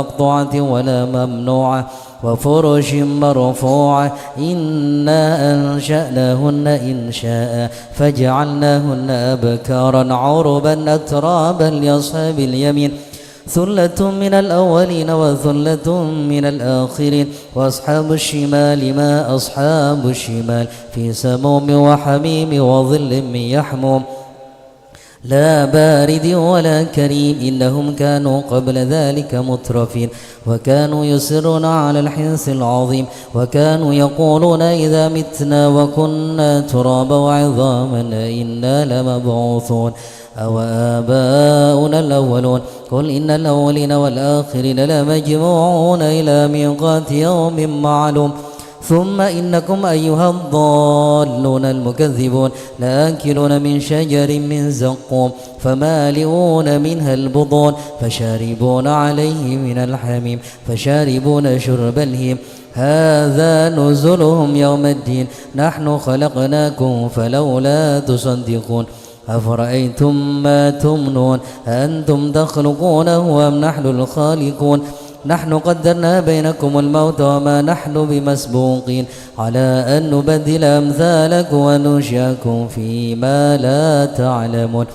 مقطوعة ولا ممنوعة وفرش مرفوعة إنا أنشأناهن إنشاء فجعلناهن أبكارا عربا أترابا لأصحاب اليمين ثلة من الأولين وثلة من الآخرين وأصحاب الشمال ما أصحاب الشمال في سموم وحميم وظل من يحموم لا بارد ولا كريم إنهم كانوا قبل ذلك مترفين وكانوا يصرون على الحنث العظيم وكانوا يقولون إذا متنا وكنا ترابا وعظاما إنا لمبعوثون أو آباؤنا الأولون قل إن الأولين والآخرين لمجموعون إلى ميقات يوم معلوم ثم إنكم أيها الضالون المكذبون لآكلون من شجر من زقوم فمالئون منها البطون فشاربون عليه من الحميم فشاربون شرب الهيم هذا نزلهم يوم الدين نحن خلقناكم فلولا تصدقون أفرأيتم ما تمنون أنتم تخلقونه أم نحن الخالقون نحن قدرنا بينكم الموت وما نحن بمسبوقين على أن نبدل أمثالكم وننشئكم فيما لا تعلمون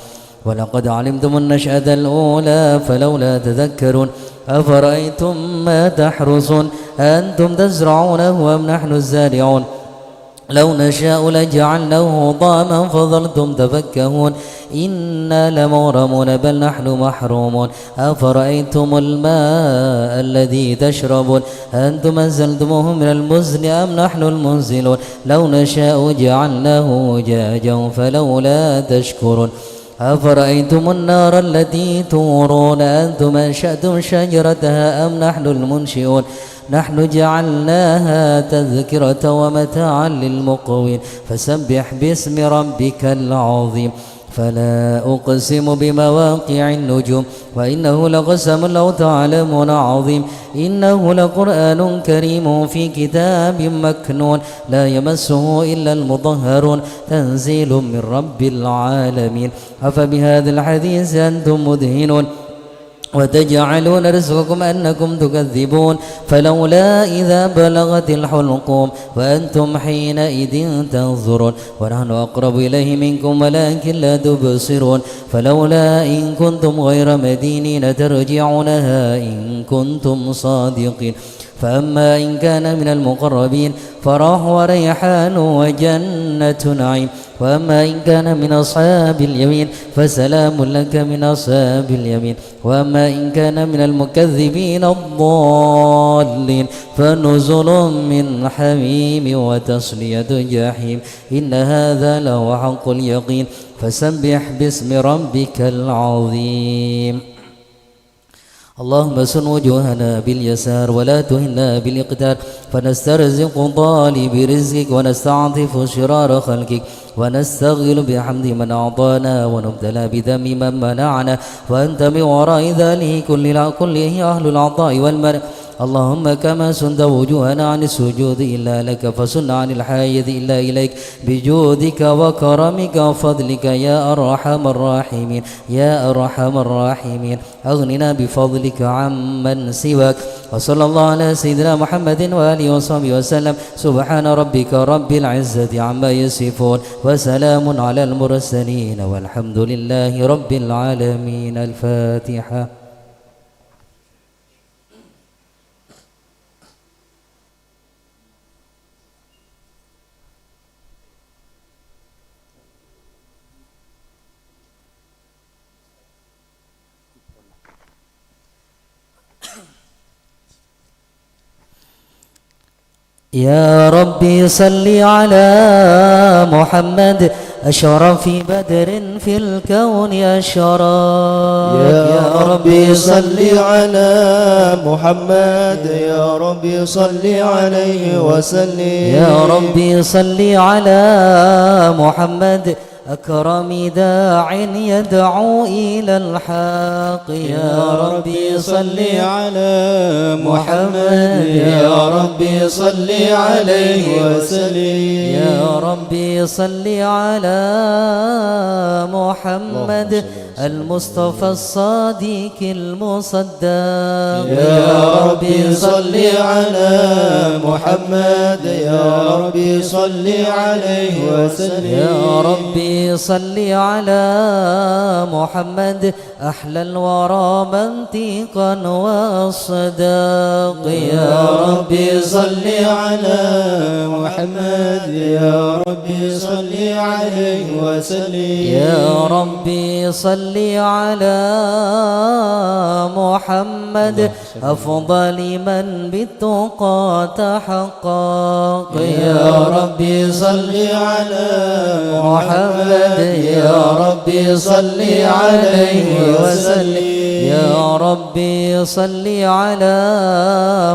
ولقد علمتم النشأة الأولى فلولا تذكرون أفرأيتم ما تحرثون أنتم تزرعونه أم نحن الزارعون لو نشاء لجعلناه ضاما فظلتم تفكهون إنا لمغرمون بل نحن محرومون أفرأيتم الماء الذي تشربون أنتم أنزلتموه من المزن أم نحن المنزلون لو نشاء جعلناه أجاجا فلولا تشكرون أفرأيتم النار التي تورون أنتم أنشأتم شجرتها أم نحن المنشئون نحن جعلناها تذكرة ومتاعا للمقوين فسبح باسم ربك العظيم فلا أقسم بمواقع النجوم وإنه لقسم لو تعلمون عظيم إنه لقرآن كريم في كتاب مكنون لا يمسه إلا المطهرون تنزيل من رب العالمين أفبهذا الحديث أنتم مدهنون وتجعلون رزقكم أنكم تكذبون فلولا إذا بلغت الحلقوم وأنتم حينئذ تنظرون ونحن أقرب إليه منكم ولكن لا تبصرون فلولا إن كنتم غير مدينين ترجعونها إن كنتم صادقين فأما إن كان من المقربين فراح وريحان وجنة نعيم وأما إن كان من أصحاب اليمين فسلام لك من أصحاب اليمين وأما إن كان من المكذبين الضالين فنزل من حميم وتصلية جحيم إن هذا لهو حق اليقين فسبح باسم ربك العظيم اللهم سن وجوهنا باليسار ولا تهنا بالإقتار فنسترزق طالب رزقك ونستعطف شرار خلقك ونستغل بحمد من أعطانا ونبتلى بذم من منعنا وأنت من وراء ذلك كله أهل العطاء والمنع اللهم كما سنت وجوهنا عن السجود إلا لك فسن عن الحاجة إلا إليك بجودك وكرمك وفضلك يا أرحم الراحمين يا أرحم الراحمين أغننا بفضلك عمن سواك وصلى الله على سيدنا محمد وآله وصحبه وسلم سبحان ربك رب العزة عما يصفون وسلام على المرسلين والحمد لله رب العالمين الفاتحة. يا ربي صل على محمد أشرف بدر في الكون أشرف يا ربي صل على محمد يا ربي صل عليه وسلم يا ربي صل على محمد أكرم داع يدعو إلى الحق يا ربي صل على محمد يا ربي صل عليه وسلم يا ربي صل على محمد المصطفى الصادق المصدق يا ربي صل على محمد يا ربي صل عليه وسلم يا ربي صل على محمد أحلى الورى منطقا والصداق يا ربي صل على محمد يا ربي صل عليه وسلم يا ربي صل على محمد أفضل من بالتقى تحقق يا ربي صل على محمد يا ربي صل عليه وسلم يا ربي صل على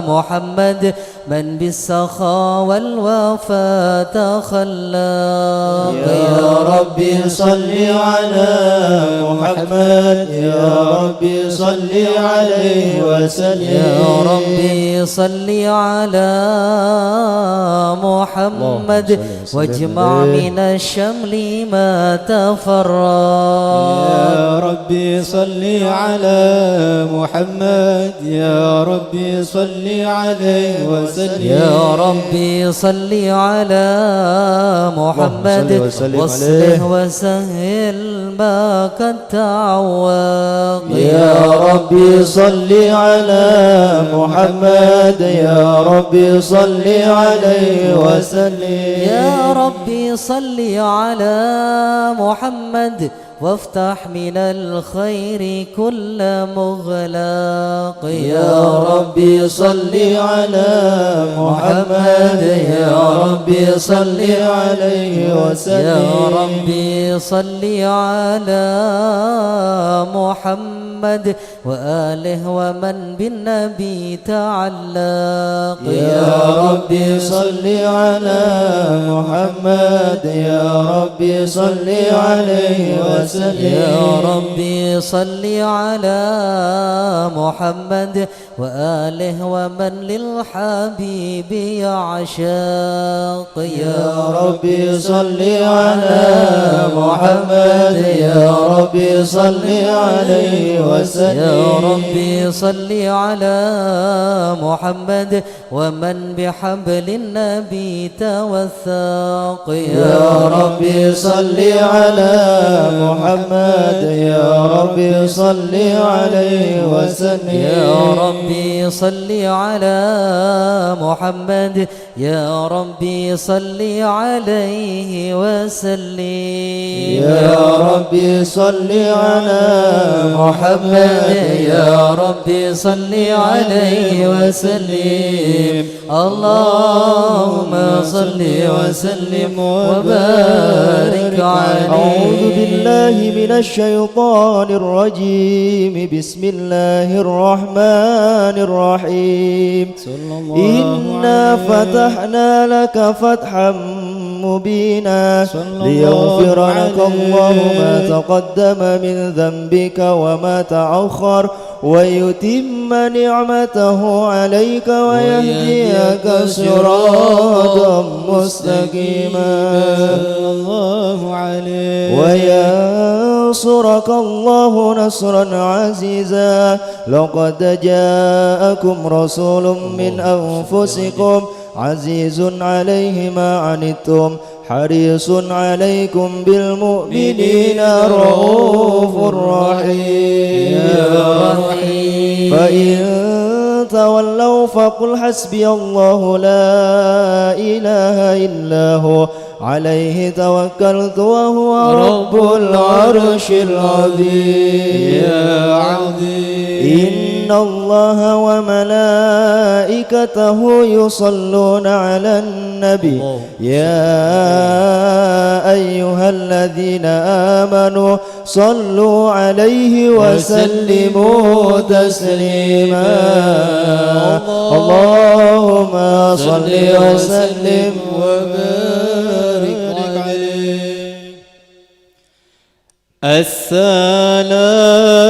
محمد من بالسخاء والوفاء تخلق يا ربي صل على محمد يا ربي صل عليه وسلم يا ربي صل على محمد واجمع من الشمل ما تفرق يا ربي صل على محمد يا ربي صل عليه وسلم يا ربي صل على محمد واصلح وسهل ما قد تعوق يا ربي صل على محمد يا ربي صل عليه وسلم يا ربي صل على محمد وافتح من الخير كل مغلاق يا ربي صل على محمد يا ربي صل عليه وسلم يا ربي صل على محمد وآله ومن بالنبي تعلق يا ربي صل على محمد يا ربي صل عليه وسلم يا ربي صل على محمد وآله ومن للحبيب يعشق يا ربي صل على محمد يا ربي صل عليه وسلم يا ربي صل على محمد ومن بحبل النبي توثق يا ربي صل على محمد يا ربي صل عليه وسلم يا ربي صل على محمد يا ربي صل عليه وسلم يا ربي صل على محمد يا ربي صل عليه وسلم اللهم صل وسلم وبارك عليه. أعوذ بالله من الشيطان الرجيم بسم الله الرحمن الرحيم إنا فتحنا لك فتحا مبينا ليغفر لك الله ما تقدم من ذنبك وما تأخر ويتم نعمته عليك ويهديك صراطا مستقيما الله عليه وينصرك الله نصرا عزيزا لقد جاءكم رسول من أنفسكم عزيز عليه ما عنتم حريص عليكم بالمؤمنين رؤوف رحيم فإن تولوا فقل حسبي الله لا إله إلا هو عليه توكلت وهو رب العرش العظيم يا عظيم إن الله وملائكته يصلون على النبي يا أيها الذين آمنوا صلوا عليه وسلموا تسليما اللهم صل وسلم وبارك عليه. السلام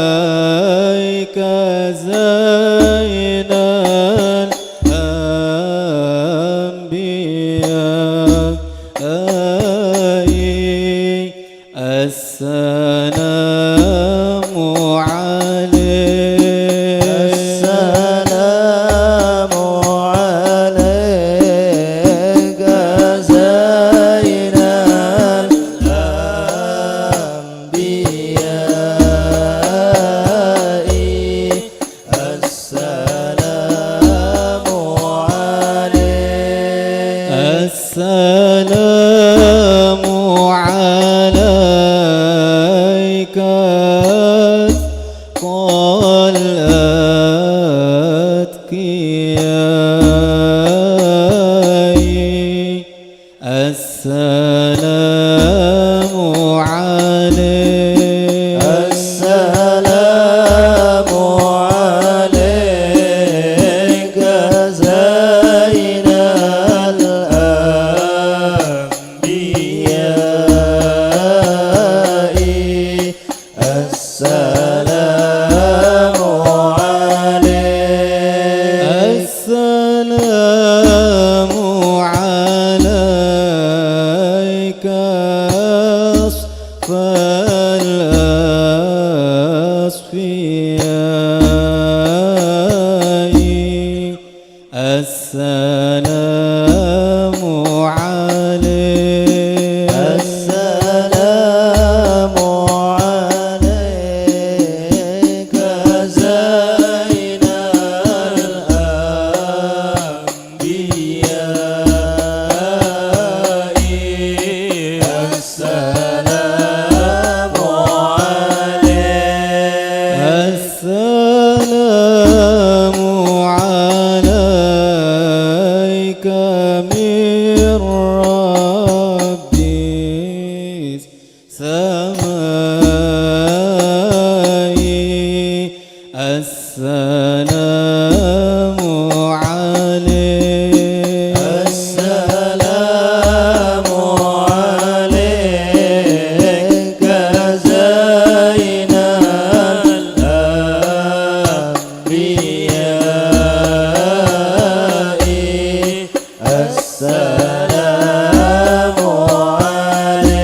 عليك زين الأنبياء الأتقياء السلام عليك السلام عليك زين الأنبياء السلام عليك السلام عليك أصفى الأصفياء السلام عليك السلام عليك زين الأنبياء السلام عليك السلام عليك من ربي السماء السلام عليك السلام عليك زين الأنبياء السلام عليك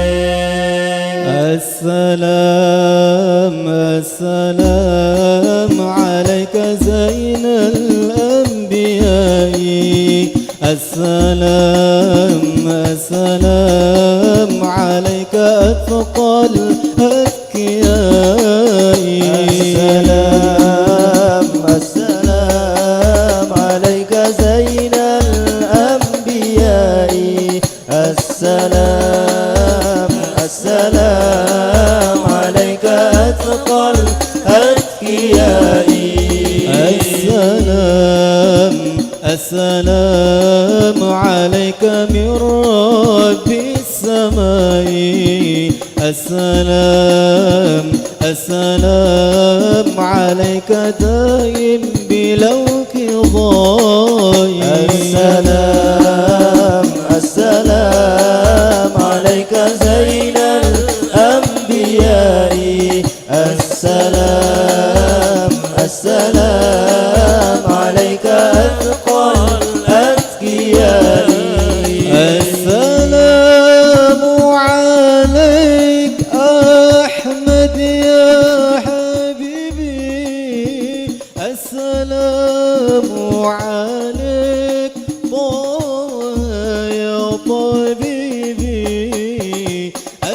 السلام عليك زين الأنبياء السلام عليك أتقى الأذكياء السلام عليك زين الأنبياء السلام عليك أتقى الأذكياء السلام عليك من ربي السماء السلام عليك دائم بلا انقضاء السلام عليك زين الأنبياء السلام عليك أتقى الأتقياء السلام عليك أحمد يا حبيبي السلام عليك طه يا طبيبي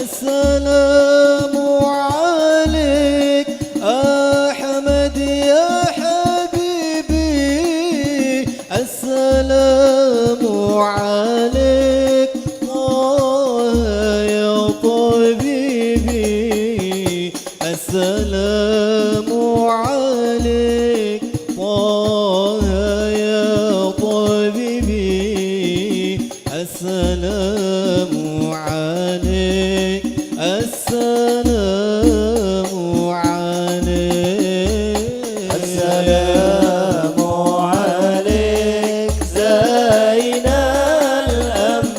السلام عليك أحمد يا حبيبي السلام عليك طه يا طبيبي السلام عليك طه يا طبيبي السلام عليك السلام عليك السلام عليك زين الأنبياء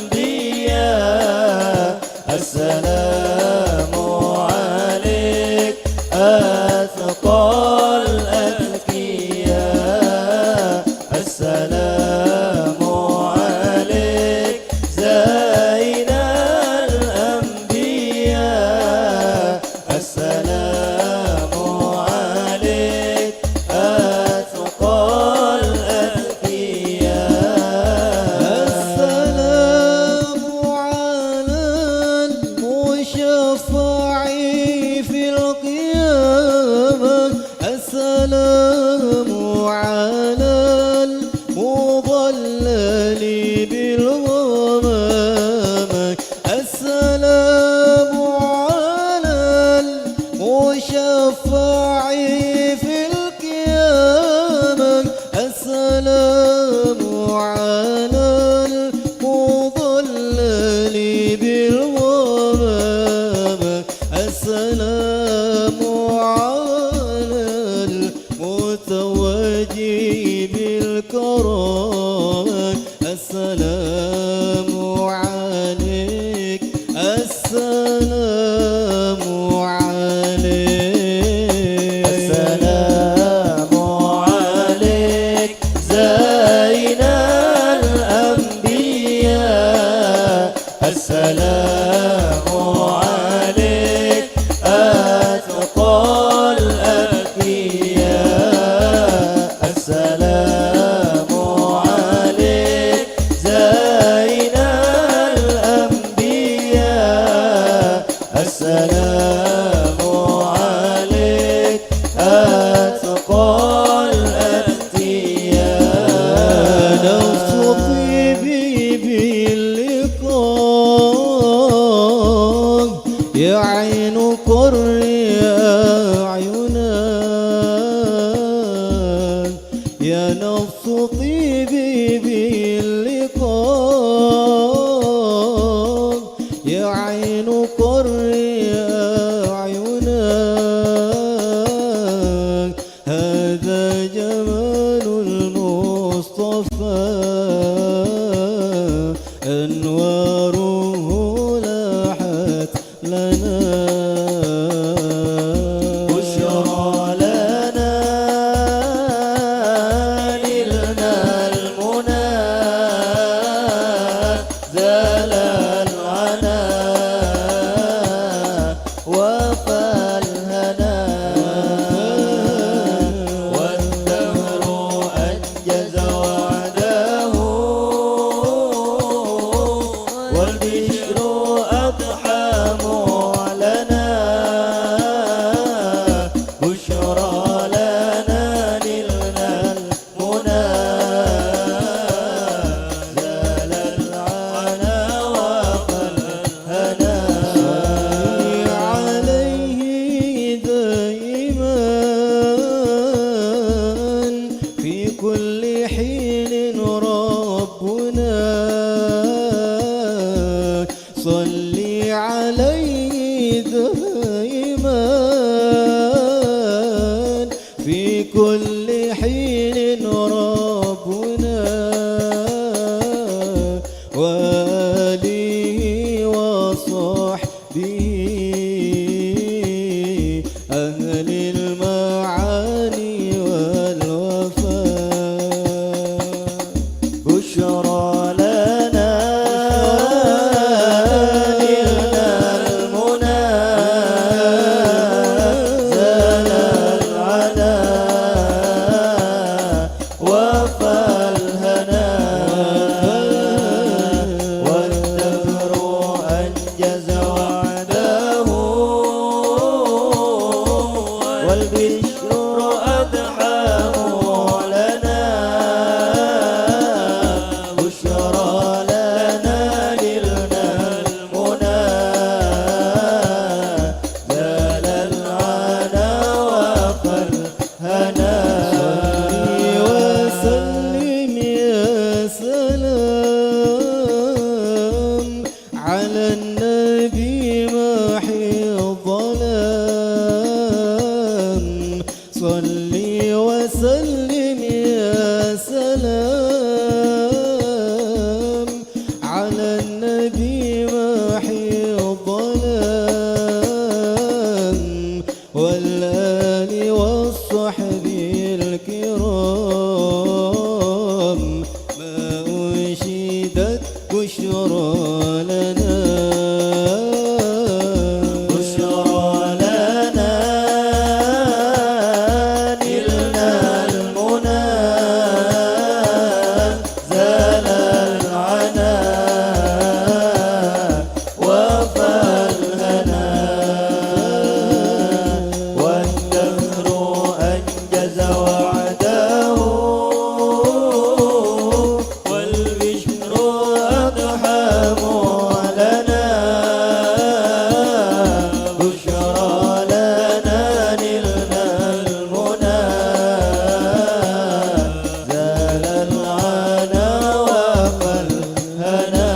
وجيب الكرم السلام عليك السلام عليك السلام عليك زين الأنبياء السلام عليك أتقى الأتقياء السلام عليك زين الأنبياء السلام عليك أتقى الأتقياء نفس طيبي باللقاء يا عين قري أعينا يا نفس طيبي باللقاء يا عين قري أعينا هذا جمال المصطفى أنواره لاحت لنا بشرى لنا نلنا المنى زال العنا وفى الهنا والدهر أنجز وعده والبشر أضحى معلنا بشرى لنا نلنا المنى زال العنا وفى الهنا عليه دائما في كل حين ربنا صلي عليه دائما في كل حين ربنا وآله وصحبه أهل المعاني والوفاء بشرى لنا نلنا المنى زال العنا وفى الهنا والدهر أنجز وعده والبشر أضحى معلنا بشرى لنا نلنا المنى زال العنا وفى الهنا وسلم يا سلام على النبي محي الظلام صلي وسلم يا سلام على النبي محي الظلام والآل والصحب الكرام ما أنشدت بشرى لنا بشرى لنا نلنا المنى زال العنا وفى الهنا والدهر أنجز وعده والبشر أضحى معلنا بشرى لنا نلنا المنى زال العنا وفى الهنا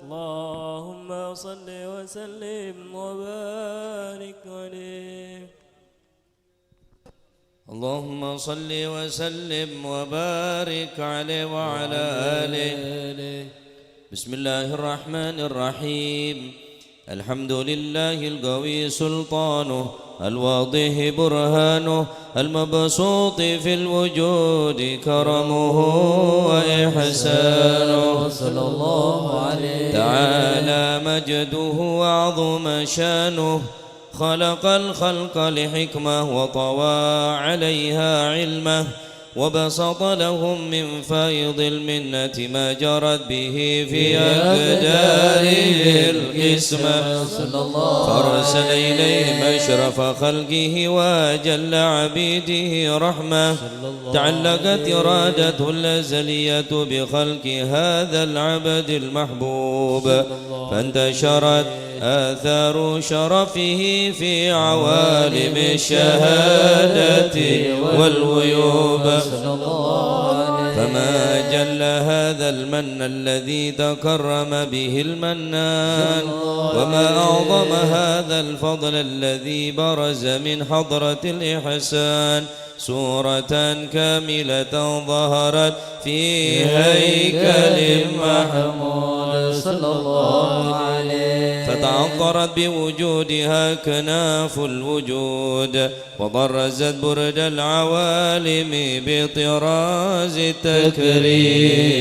اللهم صل وسلم وبارك عليه اللهم صل وسلم وبارك عليه وعلى آله. بسم الله الرحمن الرحيم. الحمد لله القوي سلطانه، الواضح برهانه، المبسوط في الوجود كرمه وإحسانه، صلى الله عليه. تعالى مجده وعظم شانه، خلق الخلق لحكمة وطوى عليها علمه، وبسط لهم من فيض المنة ما جرت به في أقداره القسمة، فأرسل إليهم أشرف خلقه وأجل عبيده رحمة، تعلقت إرادته الأزلية بخلق هذا العبد المحبوب، فانتشرت آثار شرفه في عوالم الشهادة والغيوب، فما جل هذا المن الذي تكرم به المنان، وما أعظم هذا الفضل الذي برز من حضرة الإحسان، سورة كاملة ظهرت في هيكل محمود صلى الله عليه، فتعطرت بوجودها كناف الوجود، وبرزت برد العوالم بطراز التكريم.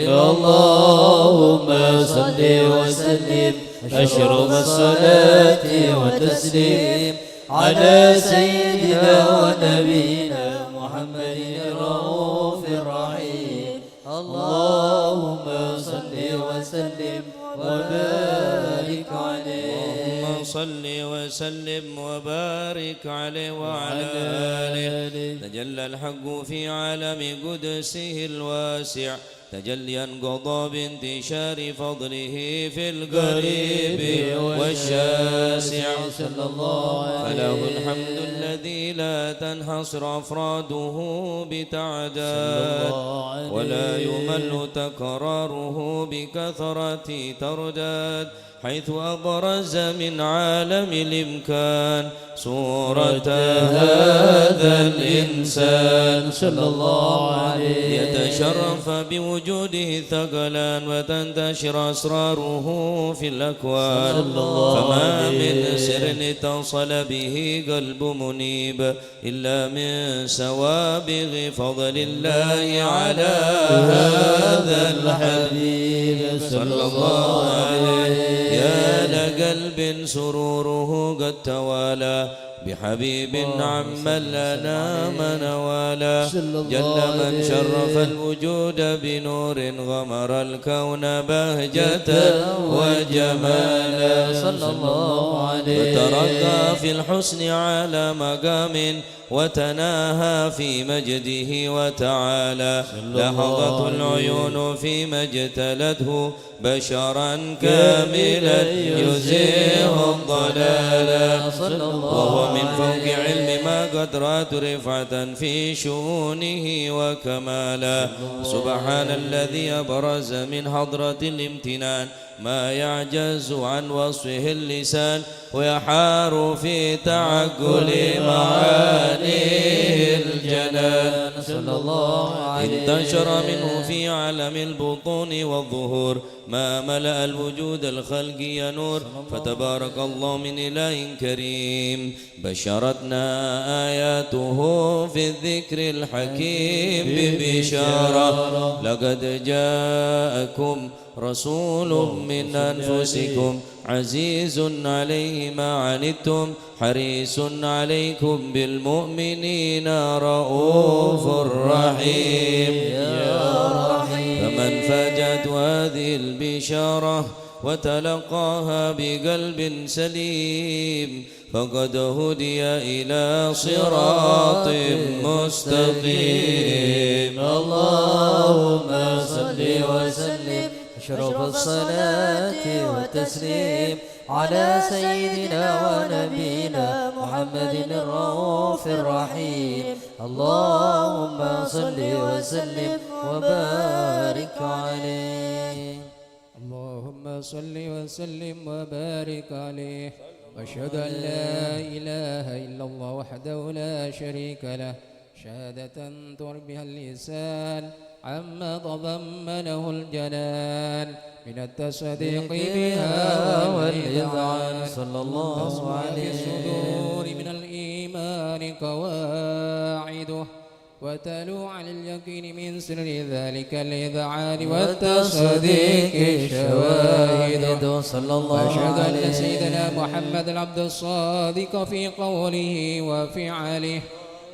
اللهم صل وسلم أشرف الصلاة والتسليم على سيدنا ونبينا محمد الرؤوف الرحيم. اللهم صل وسلم وبارك عليه. اللهم صل وسلم وبارك عليه وعلى آله. تجلى الحق في عالم قدسه الواسع، تجليا قضى بانتشار فضله في القريب والشاسع، فله الحمد الذي لا تنحصر أفراده بتعداد، ولا يمل تكراره بكثرة ترداد، حيث أبرز من عالم الإمكان صورة هذا الإنسان صلى الله عليه، يتشرف بوجوده ثقلان وتنتشر أسراره في الأكوان، فما من سر اتصل به قلب منيب إلا من سوابغ فضل الله على هذا الحبيب صلى الله عليه. يا لقلب سروره قد توالى بحبيب عم الأنام نوالا، جل من شرف الوجود بنور غمر الكون بهجة وجمالا، صلى الله عليه، فترقى في الحسن على مقام وتناهى في مجده وتعالى، لاحظته العيون فيما اجتلته بشرا كاملا يزيغ الضلالا، وهو من فوق علم ما قد رات رفعة في شؤونه وكمالا، سبحان الذي أبرز من حضرة الامتنان ما يعجز عن وصفه اللسان، ويحار في تعقل معانيه الجنان، صلى الله عليه. انتشر منه في عالم البطون والظهور ما ملأ الوجود الخلقي نور، فتبارك الله من إله كريم، بشرتنا آياته في الذكر الحكيم ببشارة، لقد جاءكم رسول من أنفسكم عزيز عليه ما عنتم حريص عليكم بالمؤمنين رؤوف رحيم. فمن فاجأت هذه البشارة وتلقاها بقلب سليم فقد هدي إلى صراط مستقيم. اللهم صل وسلم أشرف الصلاة والتسليم على سيدنا ونبينا محمد الرؤوف الرحيم. اللهم صل وسلم وبارك عليه. اللهم صل وسلم وبارك عليه، واشهد ان لا اله الا الله وحده لا شريك له شهادة تعرف بها اللسان عما تضمنه الجنان من التصديق بها والإذعان صلى الله عليه في الصدور من الإيمان قواعده وتلو على اليقين من سر ذلك الإذعان والتصديق شواهده صلى الله وأشهد أن عليه سيدنا محمد العبد الصادق في قوله وفعله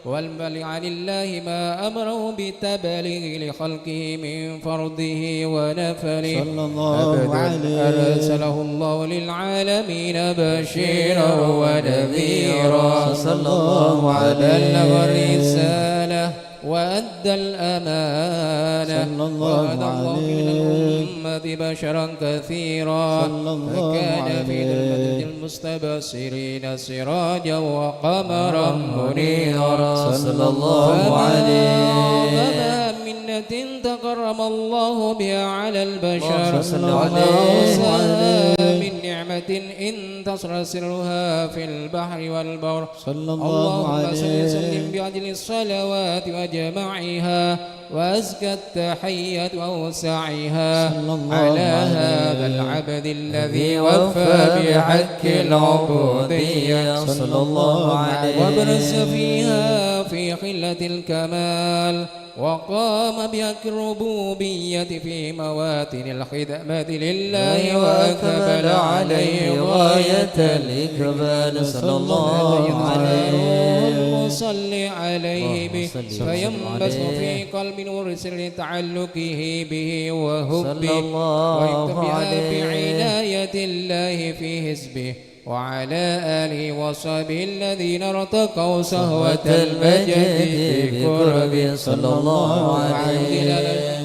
والبلغ لله ما أمره بتبليغ لخلقه من فرضه ونفله صلى الله عليه أرسله الله للعالمين بشيرا ونذيرا صلى الله عليه وبلغ الرسالة وأدى الأمانة صلى الله وهدى الله من عليه الأمة بشرا كثيرا صلى الله فكان في عليه ذمة المستبصرين سراجا وقمرا منيرا صلى الله عليه فما منة تكرم الله بها على البشر صلى الله وأوصاها عليه من نعمة انتصر سرها في البحر والبر صلى الله اللهم صل عليه وسلم بعدل الصلوات وجمعها وأزكى التحية وأوسعها صلى الله على عليه هذا العبد الذي وفى بحق العبودية صلى الله عليه وبرز فيها في خلة الكمال وقام بحق الربوبية في مواتن الخدمة لله وأكمل عليه غاية الإكمال صلى الله عليه المصل عليه به اللهم صل وسلم فينبث عليه. في قلب نور سر تعلقه به صلى وهبه الله ويكتب بها عليه بعناية الله في حزبه وعلى آله وصحبه الذين ارتقوا صهوة المجد في كربه صلى الله عليه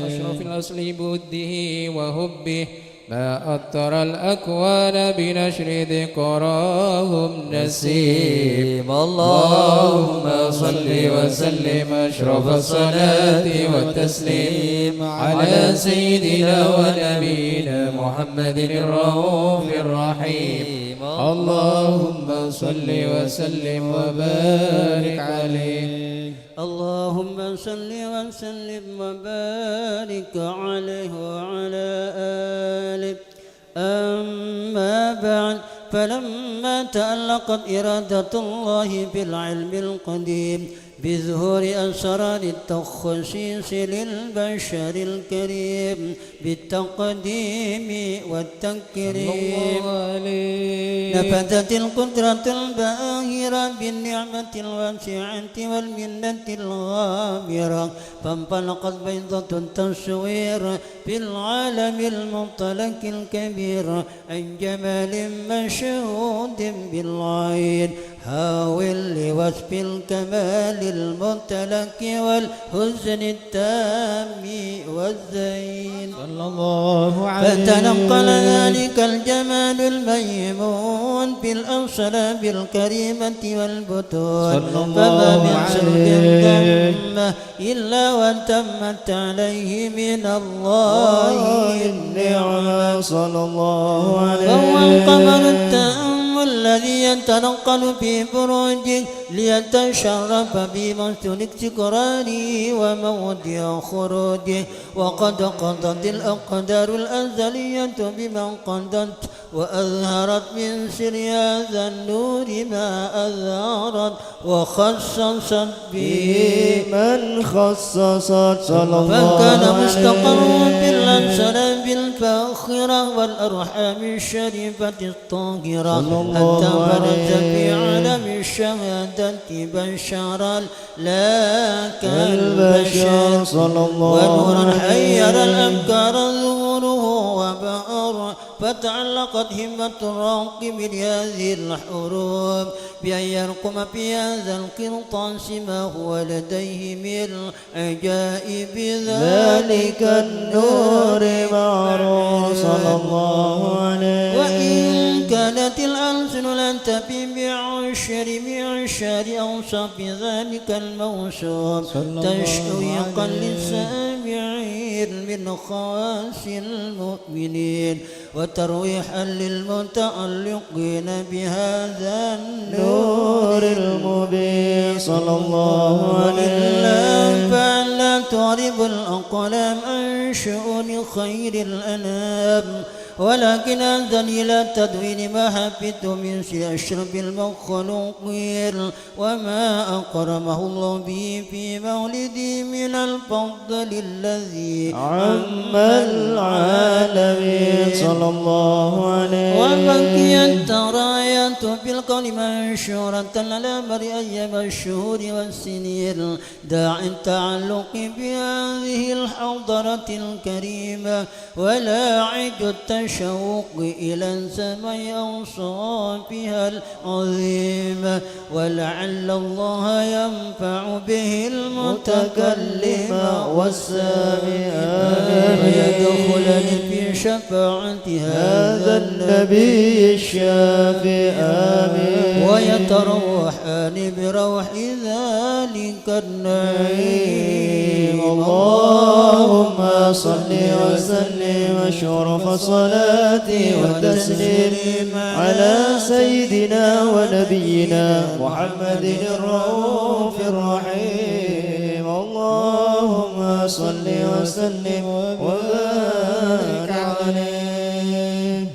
أشرف الأصل بوده وهبه ما أطر الأكوان بنشر ذكراهم نسيم اللهم صل وسلم أشرف الصلاة والتسليم على سيدنا ونبينا محمد الرؤوف الرحيم اللهم صل وسلم وبارك عليه اللهم صل وسلم وبارك عليه وعلى آله. أما بعد، فلما تألقت إرادة الله بالعلم القديم بظهور أسرار التخصيص للبشر الكريم بالتقديم والتكريم، نفذت القدرة الباهرة بالنعمة الواسعة والمنة الغامرة، فانطلقت بيضة التصوير في العالم المطلق الكبير عن جمال مشهود بالعين حاول لوصف الكمال الممتلك والحسن التام والزين، صلى الله عليه فتنقل ذلك الجمال الميمون بالأنصاب الكريمة والبطون، فما من سلك ضمه إلا وتمت عليه من الله النعمة. صلى الله عليه وهو القمر التام الذي يتنقل في بروجه ليتشرف بمسجد استقراره وموضع خروجه، وقد قضت الأقدار الأزلية بما قضت، وأظهرت من سر هذا النور ما أظهرت، وخصصت به من خصصت صلى الله فكان عليه مستقرا بالأنساب الفاخرة والأرحام الشريفة الطاهرة، حتى برز في عالم الشهادة بشرا لا كالبشر، صلى الله ونورا عليه حير الأفكار ظهوره وبأر، فتعلقت همة الراقب لهذه الحروب بأن يرقم في هذا القرطاس ما هو لديه من عجائب ذلك النور معروف صلى الله عليه. وإن كانت الألسن لن تفي بعشر أوصاف ذلك الموصوف تشويقا للسامعين من خواص المؤمنين، وترويحا للمتعلقين بهذا النور المبين. صلى الله عليه فلا تعرب الأقلام عن شؤون خير الأنام ولكن أنزل إلى تدوين ما حفظت من أشرف المخلوقين وما أكرمه الله به في مولدي من الفضل الذي عم العالمين صلى الله عليه وبقيت رايات في الكون منشورة على مرئي الشهور والسنين داع التعلق بهذه الحضرة الكريمة ولا عد التشوق إلى سمع أوصافها العظيمة ولعل الله ينفع به المتكلم والسامع ويدخلني في شفاعة هذا النبي الشافي آمين ويتروحان بروح ذلك النعيم اللهم صل وسلم وشرف صلاتي وتسليم على سيدنا ونبينا محمد الرؤوف الرحيم اللهم صل وسلم وبارك عليه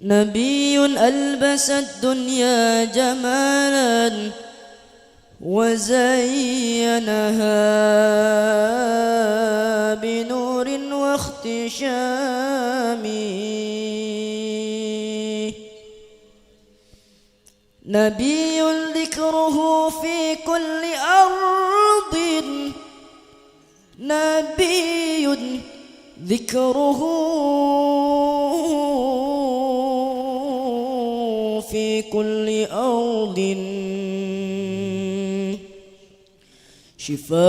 نبي ألبس الدنيا جمالا وزينها بنور واختشام نبي ذكره في كل أرض نبي ذكره في كل أرض شفاء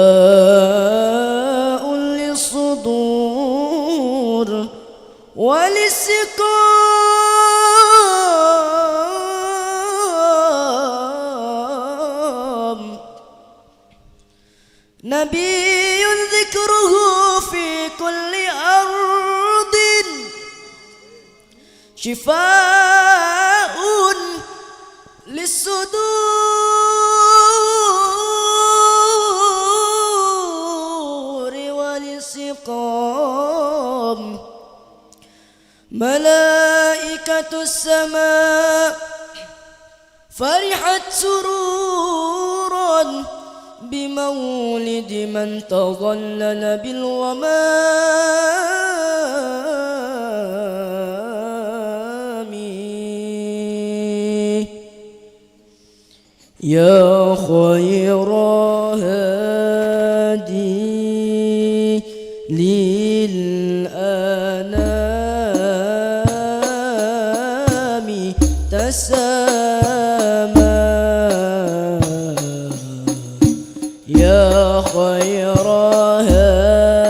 للصدور وللسقام نبي ذكره في كل أرض شفاء للصدور وللسقام ملائكة السماء فرحت سرورا بمولد من تظلل بالغمام يا خير هادي للأنام تسامى يا خير هادي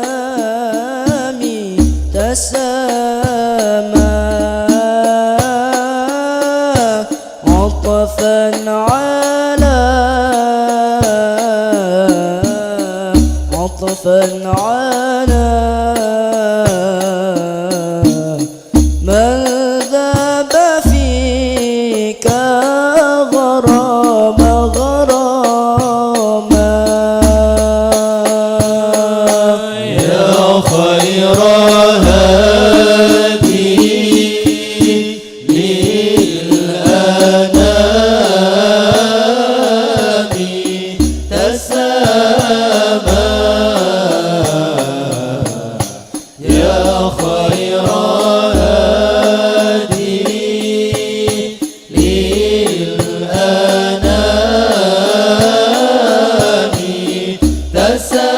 للأنام تسامى عطفا على من ذاب فيك غراما يا خير هادي للأنام تسامى يا خير هادي للأنام تسامى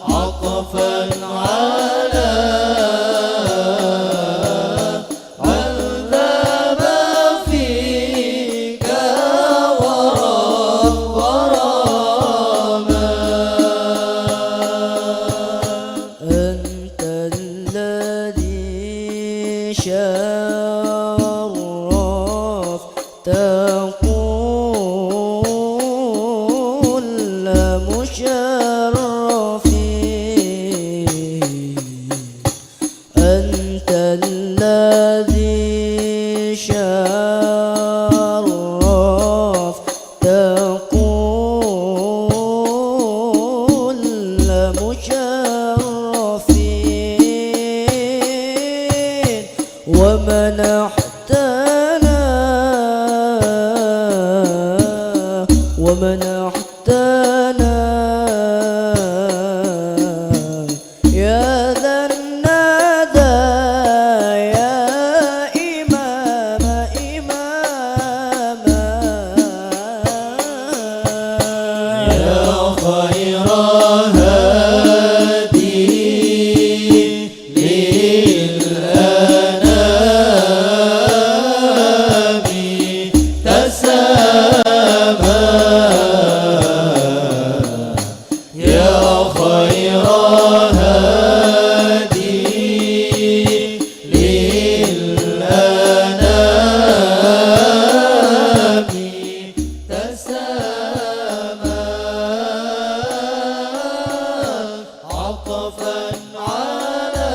عطفا على من ذاب فيك غراما أنت الذي شرفت ومنحتنا يا ذا الندى يا إمام إماما يا خير هادي للأنام تسامى يا خير هادي للأنام تسامى عطفا على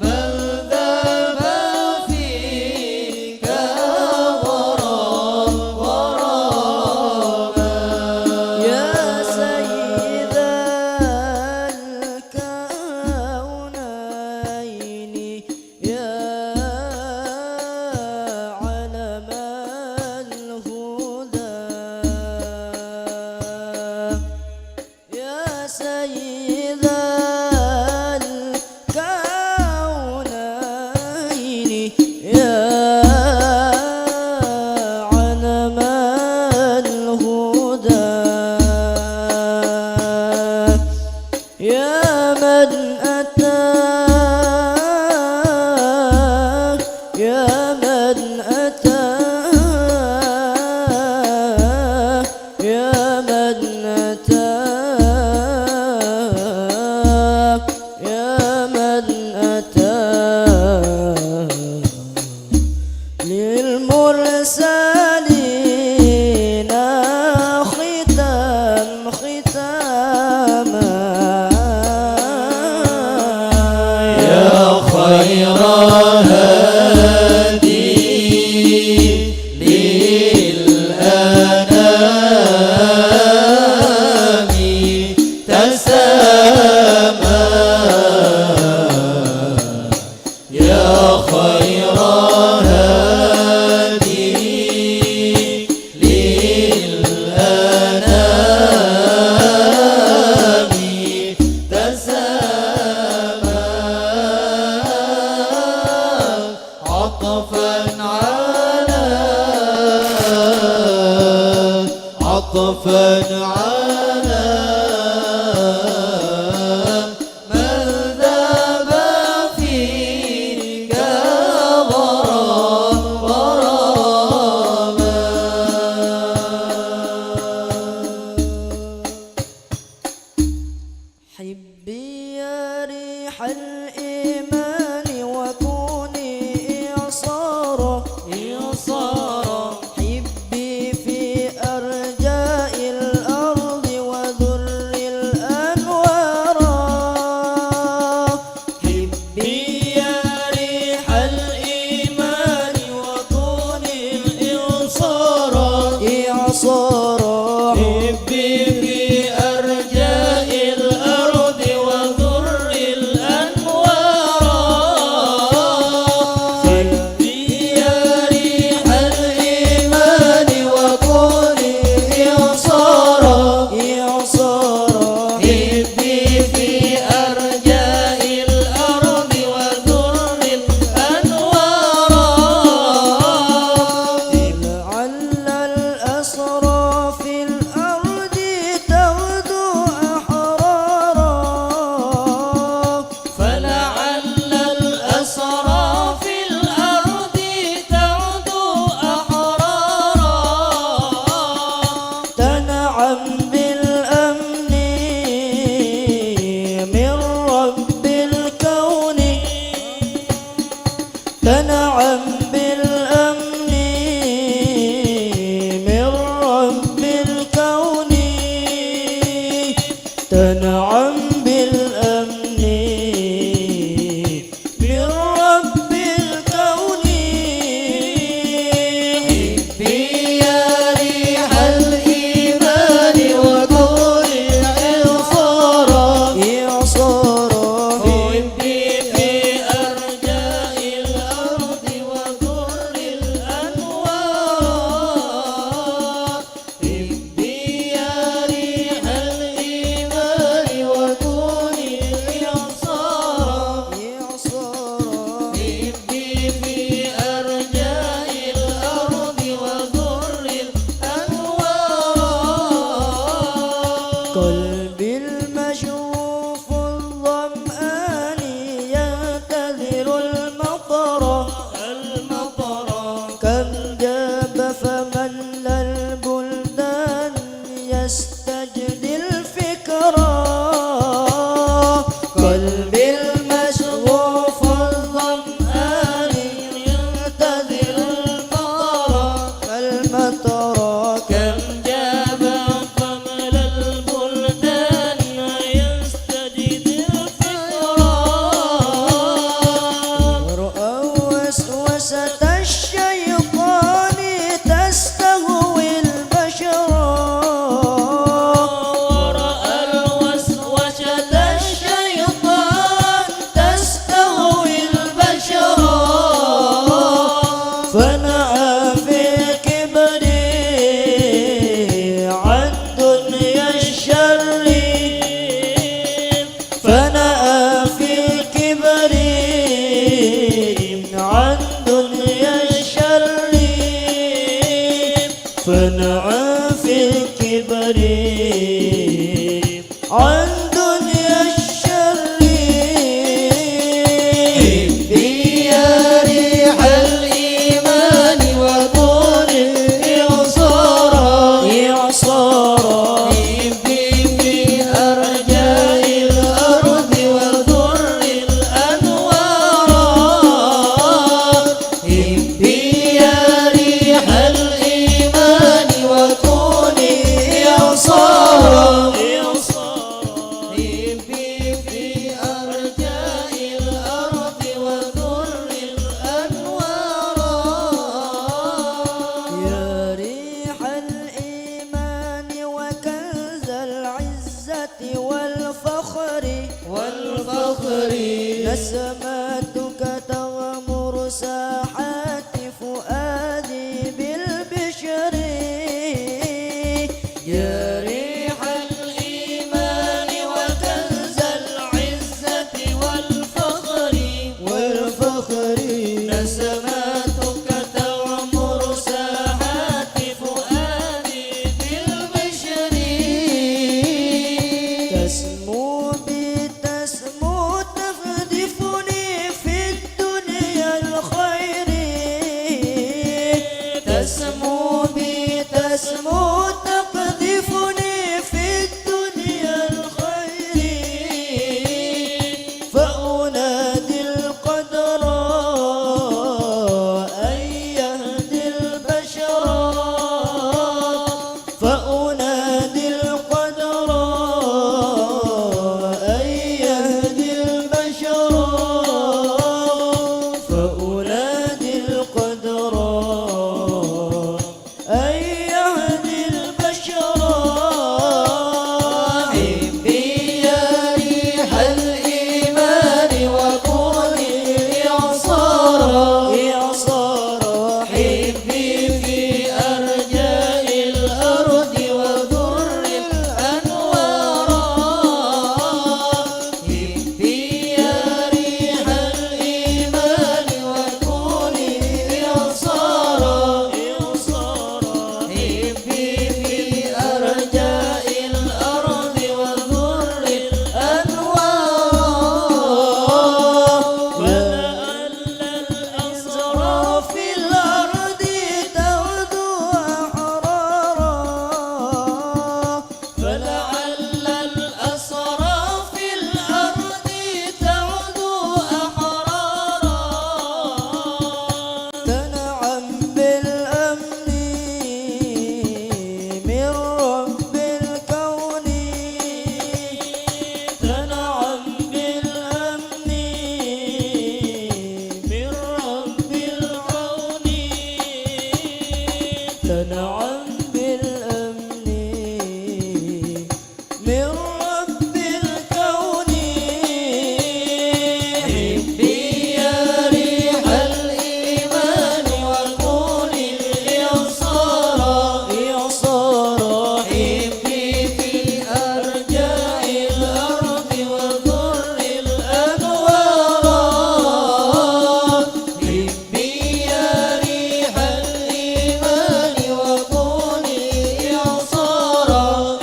من ذاب فيك غراما يا سيد الكونين يا علم الهدى يا سيد الكونين يا علم الهدى يا من أتاك يا من أتاك يا من أتاك يا من أتاك للمرسلين ختاما يا خير هادي للأنام تسامى يا خير هادي للأنام تسامى عطفا على من ذاب فيك غراما حبي يا ريح الإيمان وكوني إعصارا حبي في أرجاء الأرض وذر الأنوار حبي يا ريح الإيمان وكوني الإعصارا إعصارا حبي في أرجاء الأرض وذر الأنوار حبي يا ريح الإيمان وكوني إعصارا إعصارا حبي في أرجاء الأرض وذر الأنوار لعل الأسرى في الأرض تغدو أحرارا فلعل الأسرى في الأرض تعدو أحرارا تنعم بالأمن من رب الكون تنعم بالأمن من رب الكون تنعم بالأمن من رب الكون حبي يا ريح الإيمان وكوني إعصارا إعصارا حبي في قلبي المشغوف الظمآن ينتظر المطر كم جاب قمل البلدان يستجد الفكرة ورأى وسوسة الشيطان تستهوي البشر ورأى وسوسة الشيطان تستهوي البشر فنعى في الكبر عن دنيا الشر فنأى في الكبر عن دنيا الشر فنعى في الكبر عن دنيا الشر يا ريح الإيمان وطول إعصارا يبي في أرجاء الأرض وذر الأنوار يبي يا ريح الإيمان وطول إعصارا يبي في أرجاء الأرض وذر الأنوار يا ريح الإيمان وكنز العزة والفخر نسماتك تغمر ساحات فؤادي بالبشر يا ريح الإيمان وكنز العزة والفخر نسماتك تغمر ساحات فؤادي بالبشر تسمو تقذفني في الدنيا الخير تسمو تقذفني في الدنيا الخير فأنادي القدر أن يهدي البشر فأنادي القدر أن يهدي البشر فأنادي القدر أن يهدي البشر حبي يا ريح الإيمان وطول إعصارا حبي في أرجاء الأرض وذر الأنوار حبي يا ريح الإيمان وطول إعصارا حبي في أرجاء الأرض وذر الأنوار ولعل الأسرى في الأرض تغدو أحرارا فلعل الأسرى في الأرض تغدو أحرارا تنعم بالأمن من رب الكون تنعم بالأمن من رب العون تنعم بالأمن من رب الكون حبي يا ريح الإيمان وطول إعصارا حبي في أرجاء الأرض وذر الأنوار حبي يا ريح الإيمان وطول إعصارا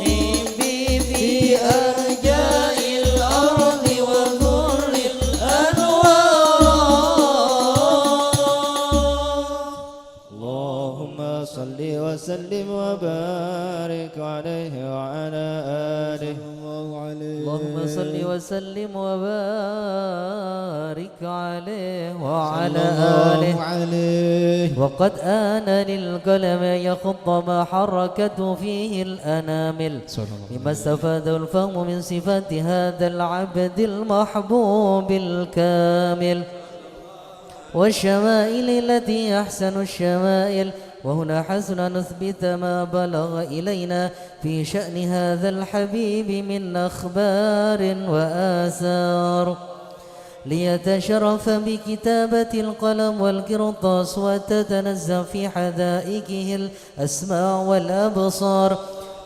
حبي في أرجاء الأرض وذر الأنوار اللهم صل وسلم وبارك عليه وعلى آله الله عليه اللهم صل وصل وسلم وبارك عليه وعلى آله عليه. وقد آن للقلم يخط ما حركته فيه الأنامل مما استفاده الفهم من صفات هذا العبد المحبوب الكامل والشمائل التي أحسن الشمائل. وهنا حسن أن نثبت ما بلغ إلينا في شأن هذا الحبيب من أخبار وآثار ليتشرف بكتابة القلم والقرطاس وتتنزه في حدائقه الأسماع والأبصار.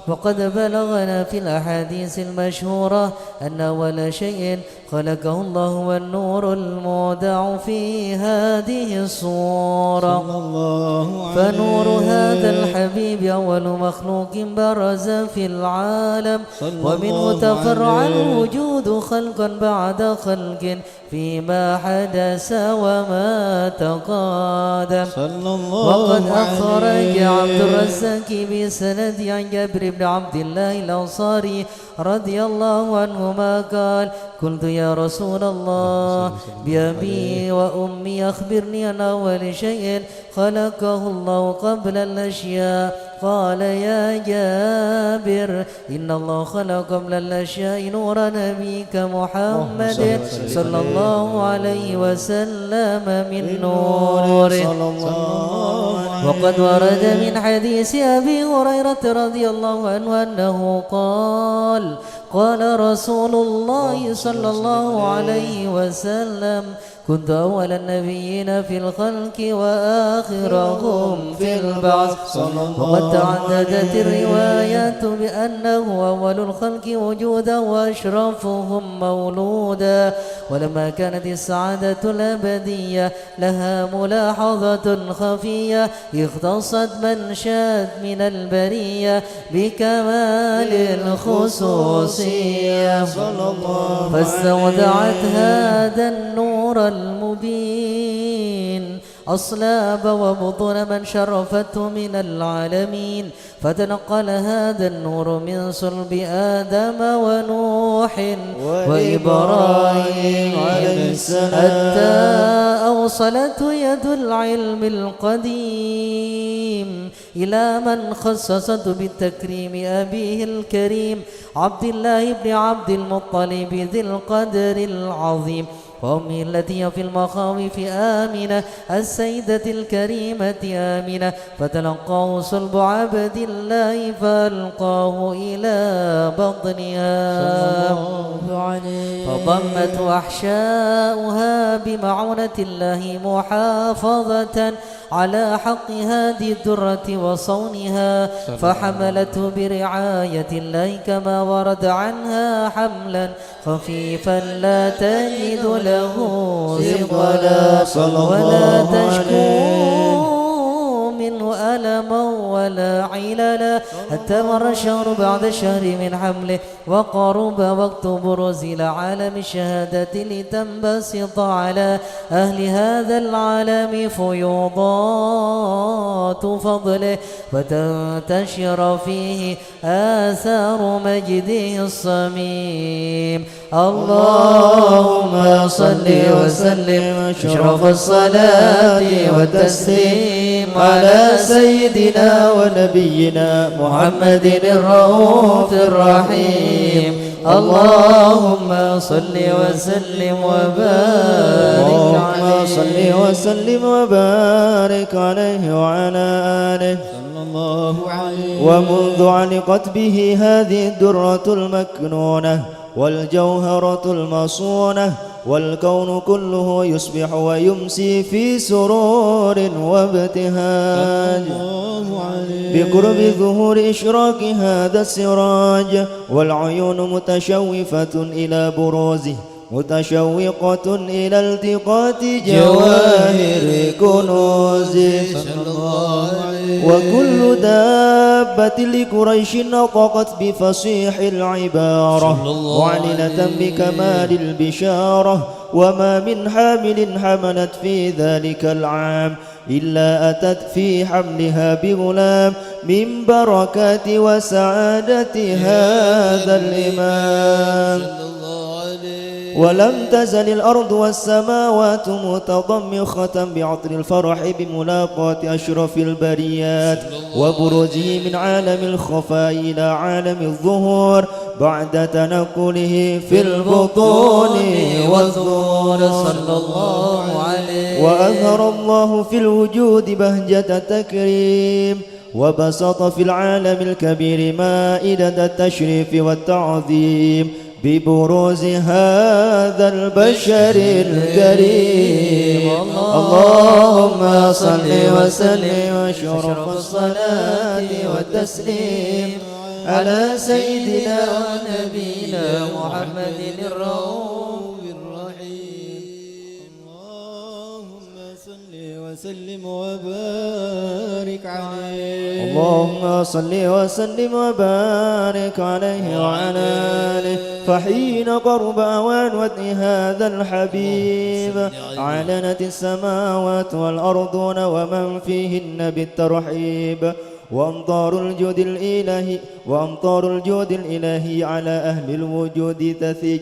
وقد بلغنا في الأحاديث المشهورة أن أول شيء خلقه الله والنور المودع في هذه الصورة. فنور هذا الحبيب أول مخلوق برز في العالم ومنه تفرع الوجود خلقا بعد خلق فيما حدث وما تقادم. وقد أخرج عبد الرزاق بسند عن جابر بن عبد الله الأنصاري رضي الله عنهما قال: قلت يا رسول الله بأبي وأمي أخبرني عن أول شيء خلقه الله قبل الأشياء. قال: يا جابر إن الله خلق قبل الأشياء نور نبيك محمد صلى الله عليه وسلم من نوره. وقد ورد من حديث أبي هريرة رضي الله عنه أنه قال: قال رسول الله صلى الله عليه وسلم: كنت أول النبيين في الخلق وآخرهم في البعث. وقد تعددت الروايات بأنه أول الخلق وجودا وأشرفهم مولودا. ولما كانت السعادة الأبدية لها ملاحظة خفية اختصت من شاد من البرية بكمال الخصوصية فاستودعت هذا النور المبين أصلاب وبطون من شرفته من العالمين. فتنقل هذا النور من صلب آدم ونوح وإبراهيم عليه السلام حتى أوصلته يد العلم القديم إلى من خصصته بالتكريم أبيه الكريم عبد الله بن عبد المطلب ذي القدر العظيم، وأمه التي هي في المخاوف آمنة السيدة الكريمة آمنة. فتلقاه صلب عبد الله فألقاه إلى بطنها فضمته أحشاؤها بمعونة الله محافظة على حق هذه الدرة وصونها، فحملته برعاية الله كما ورد عنها حملا خفيفا لا تجد له ثقلا ولا تشكو منه ألما ولا عللا، حتى مر الشهر بعد الشهر من حمله وقرب وقت بروز إلى عالم الشهادة لتنبسط على أهل هذا العالم فيوضات فضله وتنتشر فيه آثار مجده الصميم. اللهم صل وسلم أشرف الصلاة والتسليم على سيدنا ونبينا محمد الرؤوف الرحيم. اللهم صل وسلم وبارك عليه. اللهم صل وسلم وبارك عليه وعلى آله صلى الله عليه. ومنذ علقت به هذه الدرة المكنونة والجوهرة المصونة والكون كله يصبح ويمسي في سرور وابتهاج بقرب ظهور إشراق هذا السراج، والعيون متشوفة إلى بروزه متشوقة إلى التقاط جواهر كنوزه. وكل دابة لقريش نطقت بفصيح العبارة وعلنت بكمال البشارة، وما من حامل حملت في ذلك العام إلا أتت في حملها بغلام من بركات وسعادة هذا الإمام. ولم تزل الأرض والسماوات متضمخة بعطر الفرح بملاقاة أشرف البريات وبروزه من عالم الخفاء إلى عالم الظهور بعد تنقله في البطون والظهور صلى الله عليه. وأظهر الله في الوجود بهجة التكريم وبسط في العالم الكبير مائدة التشريف والتعظيم ببروز هذا البشر الكريم. اللهم صل وسلم وشرف الصلاة والتسليم على سيدنا ونبينا محمد الرؤوف الرحيم. اللهم صل وسلم وبارك عليه. اللهم صل وسلم وبارك عليه وعلى آله. فحين قرب أوان ودع هذا الحبيب أعلنت السماوات والأرضون ومن فيهن بالترحيب وأمطار الجود الإلهي على أهل الوجود تثج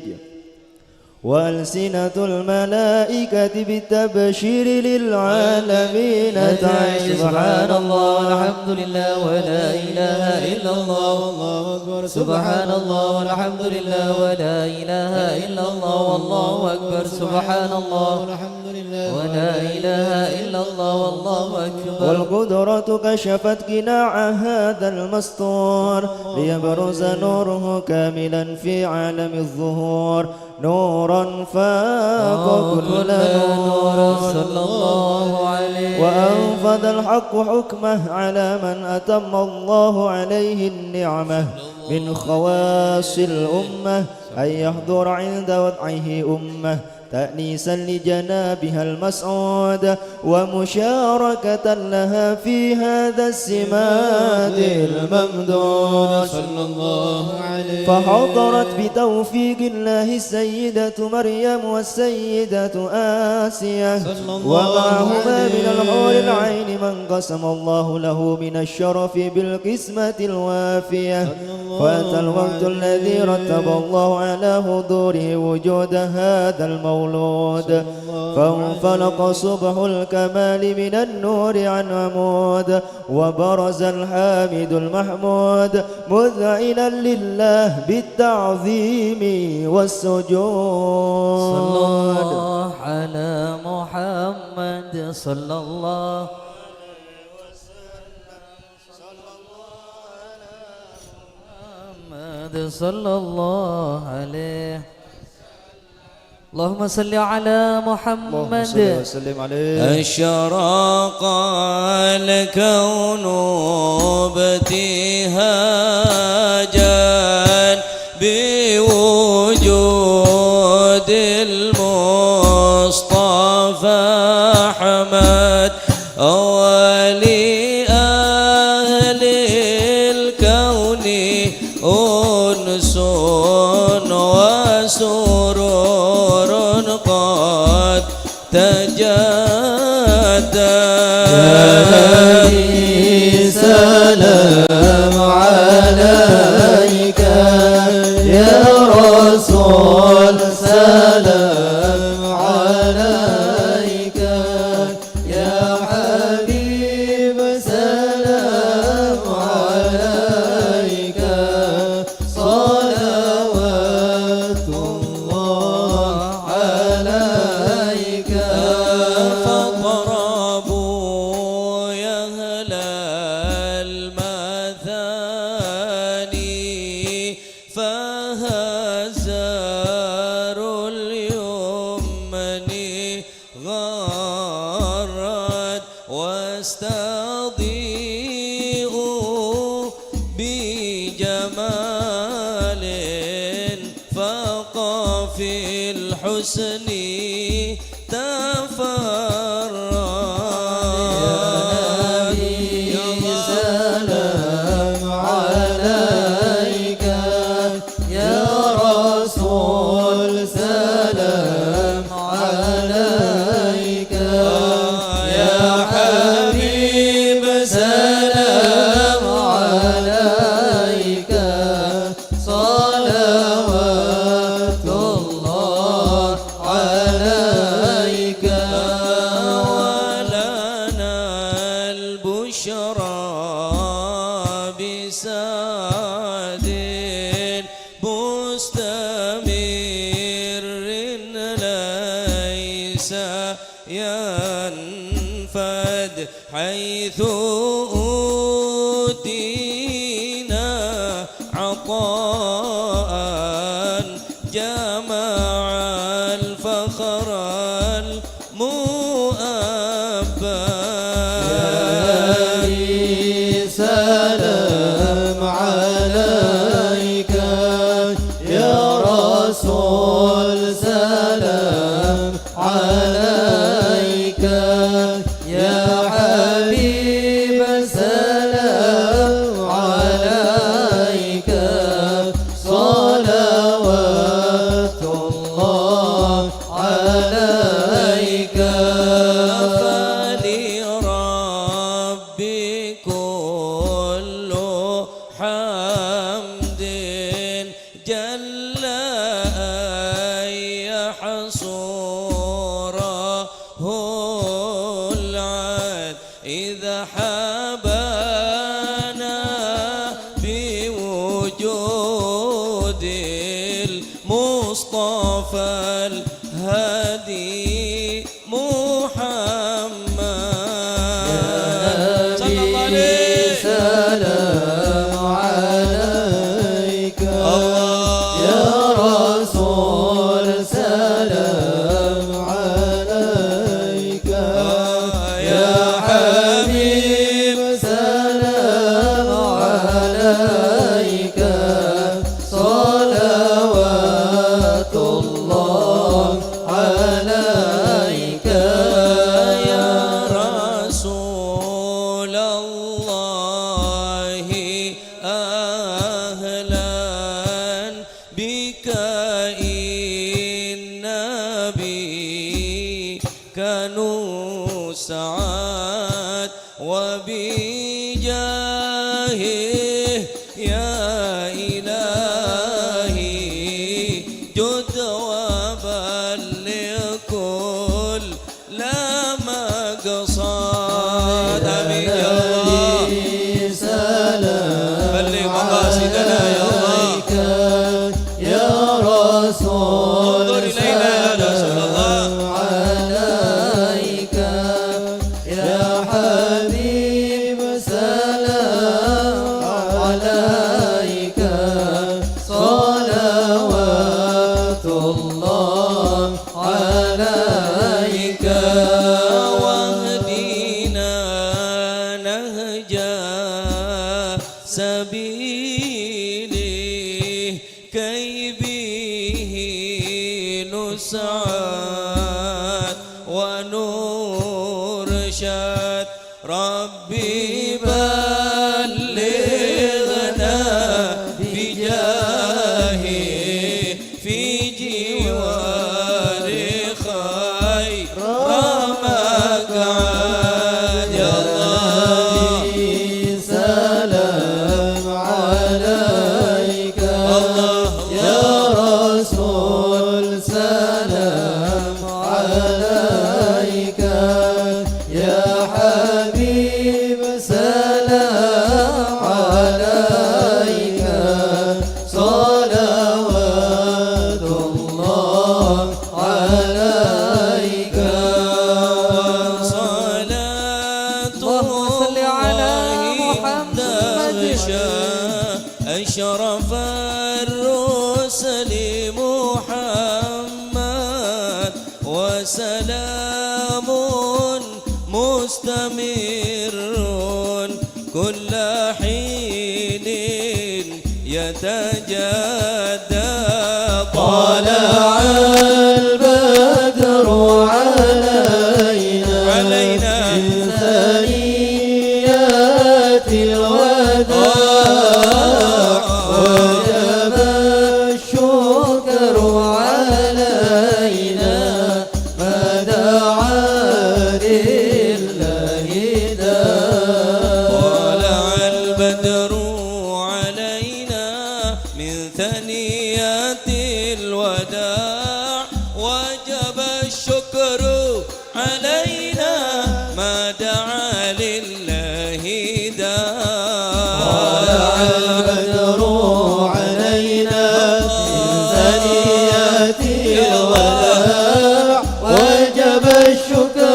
وألسنة الملائكة بالتبشير للعالمين تعيش. سبحان الله والحمد لله ولا إله إلا الله والله أكبر. سبحان الله والحمد لله ولا إله إلا الله والله أكبر. سبحان الله والحمد لله ولا إله إلا الله والله أكبر. والقدرة كشفت قناع هذا المستور ليبرز نوره كاملا في عالم الظهور نورا فاق كل نور صلى الله عليه. وأنفذ الحق حكمه على من أتم الله عليه النعمة من خواص الأمة أن يحضر عند وضعه أمة تأنيسا لجنابها المسعود ومشاركة لها في هذا السماد الممدود صلى الله عليه. فحضرت بتوفيق الله السيدة مريم والسيدة آسية ومعهما من الحور العين من قسم الله له من الشرف بالقسمة الوافية. فأتى الوقت الذي رتب الله على حضوره وجود هذا المولود فانفلق صبح الكمال من النور عن عمود وبرز الحامد المحمود مذعنا لله بالتعظيم والسجود. صلى الله على محمد صلى الله صلى الله عليه. اللهم صل على محمد وسلم عليه. أشرق الكون ابتهاجا بوجود المصطفى أحمد ولأهل الكون أنس وسرور قد تجدد. سلام عليك يا رسول سلام عليك يا حبيب سلام عليك صلوات الله عليك. فاضربوا يا أهل المثاني فهزار اليمن غرد واستضيئوا بجمال فاق في الحسن تفرد. سلام عليك يا رسول سلام عليك يا حبيب سلام عليك صلوات الله ينفد حيث أوتينا عطاء جمع الفخر المؤبى سلام عليك يا رسول سلام عليك يا حبيب سلام عليك صلوات الله عليك فلربي كل حمد جل أن يحصره العد إذا حبانا بوجود المصطفى الهادي محمد صلى الله عليه سلام عليك يا رسول سلام عليك يا حبيب سلام عليك صلوات الله عليك يا رسول الله أهلا بك إن بك نسعد وبجاهه يا إلهي جد وبلغ كل مقصد آمين يا الله سلام بلغ مقاصدنا يا الله يا رسول انظر إلينا يا رسول الله عليك يا حبيب سلام عليك صلوات الله عليك واهدنا نهجا سبيله كي به نسعد ونرشد ربي بلغنا بجاهه في جوار خير مقعد يا الله سلام عليك يا رسول سلام عليك يا حبيب سلام عليك صلوات الله عليك صلاة اللهم صل على محمد. أشرف الرسل محمد وسلام مستمر كل حين يتجدد طلع البدر علينا من ثنيات الوداع وجب الشكر علينا ما دعا لله داع طلع البدر علينا من ثنيات الوداع وجب الشكر علينا ما دعا لله داع طلع البدر علينا من ثنيات الوداع وجب الشكر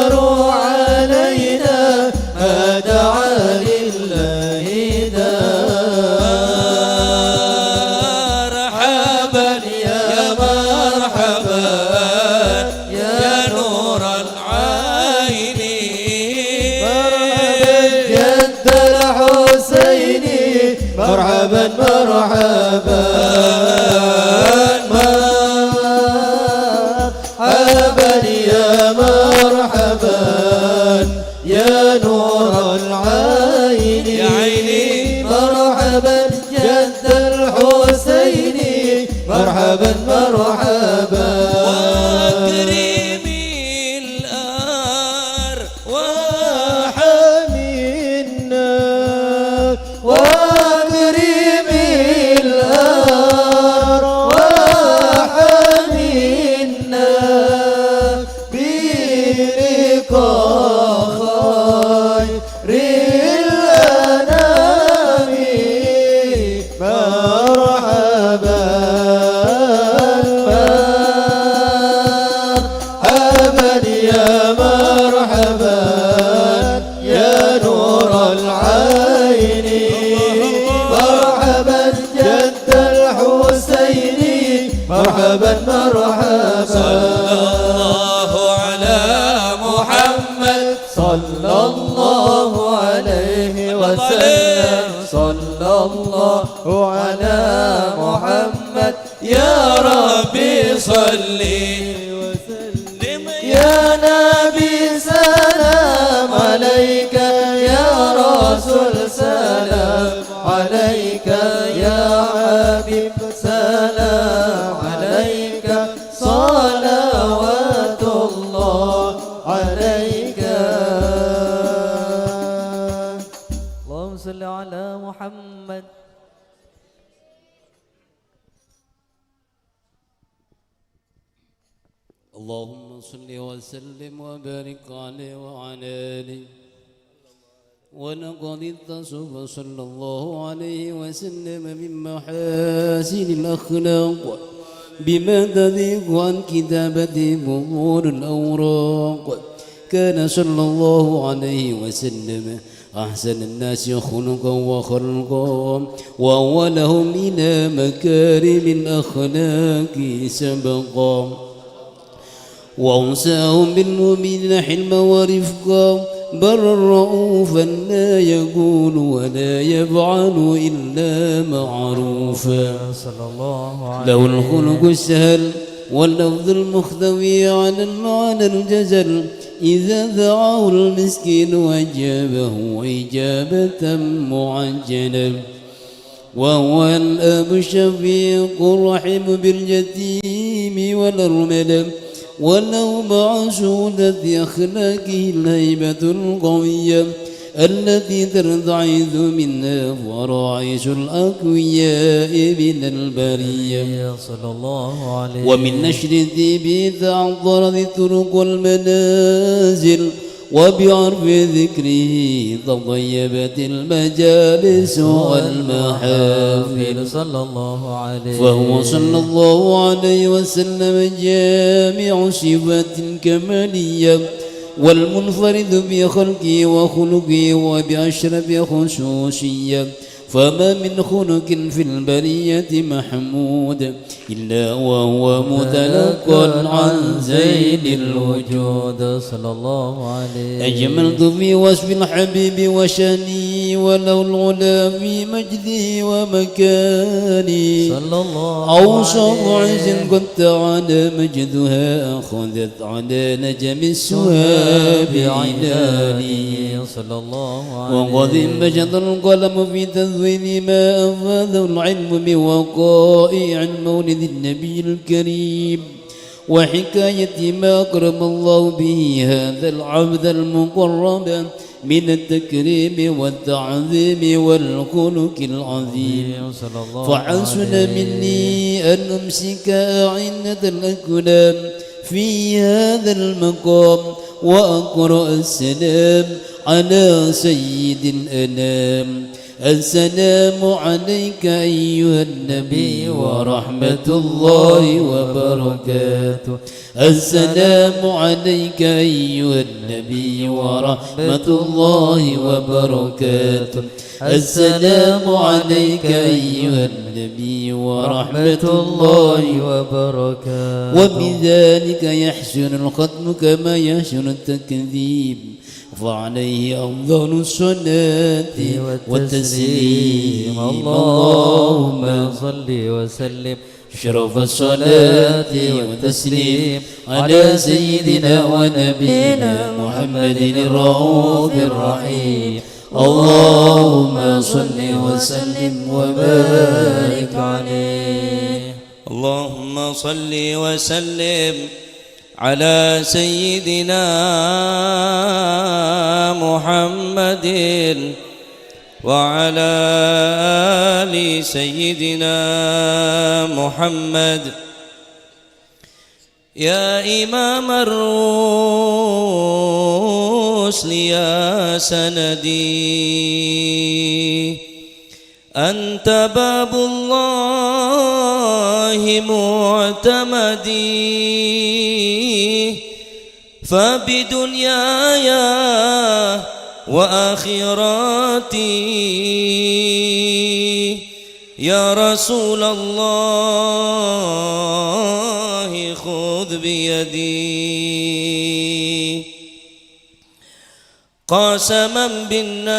مرحبا مرحبا يا مرحبا يا نور العين يا عيني مرحبا جد الحسين مرحبا مرحبا وكريمي الأر وحمينا وكريم الأرواح منا بلقاء خير الأنام مرحبا مرحبا يا مرحبا يا نور العين مرحبا جد الحسين مرحبا مرحبا الله على محمد صلى الله عليه وسلم صلى الله على محمد يا ربي صلي وسلم يا نبي سلام عليك يا رسول سلام عليك يا حبيب سلام عليك صلوات الله عليك اللهم صل على محمد. اللهم صل وسلم وبارك عليه وعلى آله ولقد اتصف صلى الله عليه وسلم من محاسن الأخلاق بما تذيق عن كتابة بطول الأوراق كان صلى الله عليه وسلم أحسن الناس خلقا وخلقا وأولهم إلى مكارم الأخلاق سبقا وأوصاهم بالمؤمنين حلما ورفقا برا رؤوفا لا يقول ولا يفعل إلا معروفا صلى الله عليه له الخلق السهل واللفظ المختوي على المعنى الجزل إذا دعاه المسكين وأجابه إجابة معجلة وهو الأب الشفيق الرحيم باليتيم والأرملة ولو مع سودة أخلاقه الهيبة القوية التي ترتعد منها فرائس الأقوياء من البرية صلى الله عليه ومن نشر الذئب تعطرت الطرق والمنازل وبعرف ذكره تطيبت المجالس والمحافل صلى الله عليه فهو صلى الله عليه وسلم جامع صفات كمالية والمنفرد بخلقه وخلقه وبأشرف خصوصية فما من خلق في البرية محمود إلا وهو متلقى عن زين الوجود صلى الله عليه أجملت في وصف الحبيب وشاني ولو العلا في مجدي ومكاني صلى الله أوصف عز قد تعالى مجدها أخذت على نجم السواب عناني صلى الله عليه وقد انبجط القلم في تذوين ما أفاده العلم بوقائع مولد النبي الكريم وحكاية ما أكرم الله به هذا العبد المقرب من التكريم والتعظيم والخلق العظيم صلى الله فحسن عليه مني أن أمسك أعنة الأكلام في هذا المقام وأقرأ السلام على سيد الأنام السلام عليك أيها النبي ورحمة الله وبركاته السلام عليك أيها النبي ورحمة الله وبركاته السلام عليك أيها النبي ورحمة الله وبركاته وبذلك يحسن الختم كما يحسن التكذيب فعليه أفضل الصلاة والتسليم. اللهم صل وسلم أشرف الصلاة والتسليم على سيدنا ونبينا محمد الرؤوف الرحيم. اللهم صل وسلم وبارك عليه. اللهم صل وسلم على سيدنا محمد وعلى آل سيدنا محمد. يا إمام الرسل يا سندي أنت باب الله معتمدي فبدنياي وآخرتي يا رسول الله خذ بيدي. قاسما بالنجم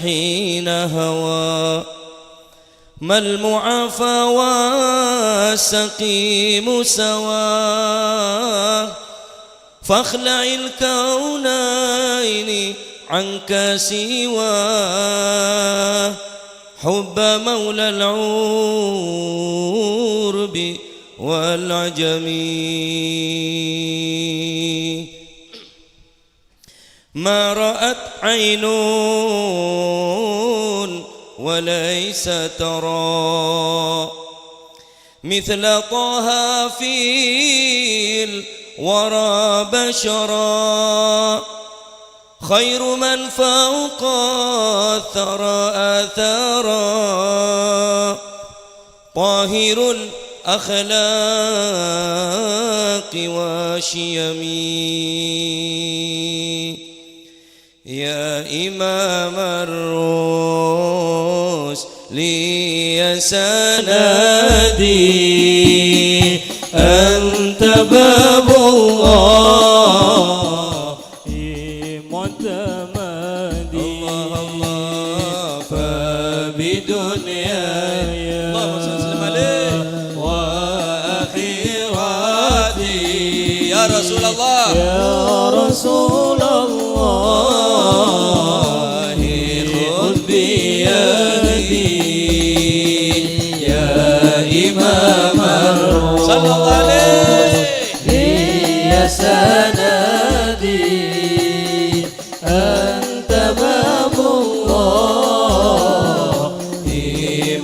حين هوى ما المعافى والسقيم سوى فاخلع الكونين عنك سوى حب مولى العرب والعجم. ما رأت عين وليس ترى مثل طه في الورى بشرا خير من فوق الثرى آثارا طاهر الأخلاق وشيم. يا إمام الرسل يا سندي أنت باب الله معتمدي. الله فبدنياي اللهم صل عليه وآخرتي يا رسول الله يا رسول الله خذ بيدي يا إمام الرسل صلى الله عليه يا سندي أنت باب الله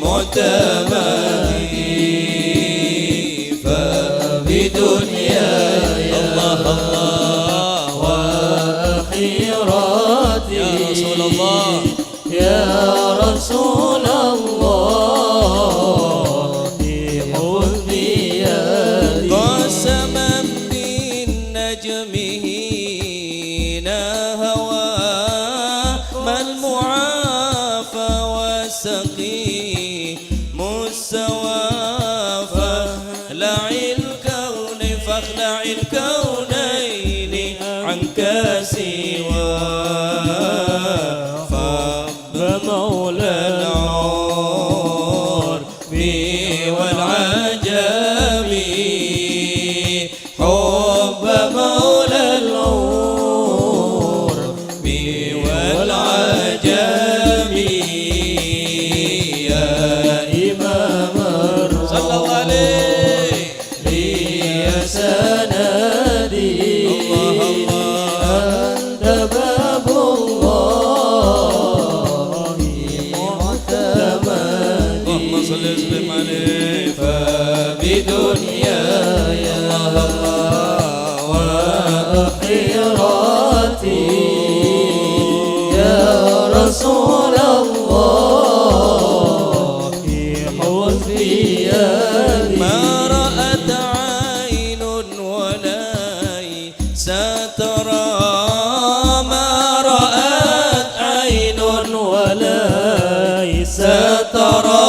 معتمدي فبدنياي الله وآخرتي يا رسول الله يا رسول الله خذ بيدي. قسما بالنجم حين هوى ما المعافى والسقيم السوى فاخلع الكونين عنك سوى فمولى العرب والعجم حب مولى العرب والعجم. يا إمام الرسل صلى الله عليه يا سندي أنت باب الله معتمدي. اللهم صل وسلم عليه فبدنياي وآخرتي يا رسول الله خذ بيدي. ما رأت عين وليس ترى ما رأت عين وليس ترى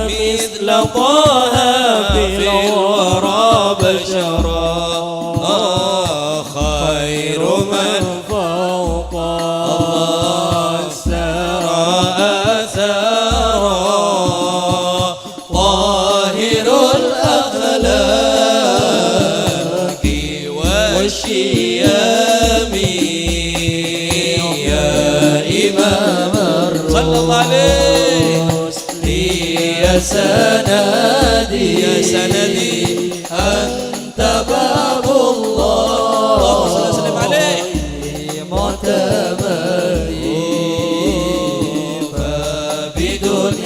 مثل طه في الورى بشرا سندي يا سندي أنت باب الله اللهم صل وسلم عليه معتمدي فبدنياي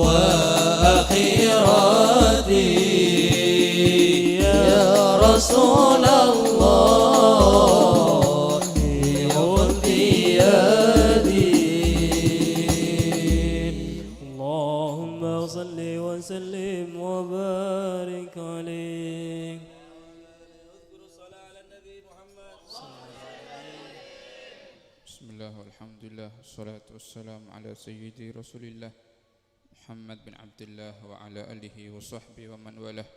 وآخرتي يا رسول الله خذ بيدي اللهم صل وسلم وبارك عليه. بسم الله والحمد لله والصلاة والسلام على سيدي رسول الله محمد بن عبد الله وعلى آله وصحبه ومن والاه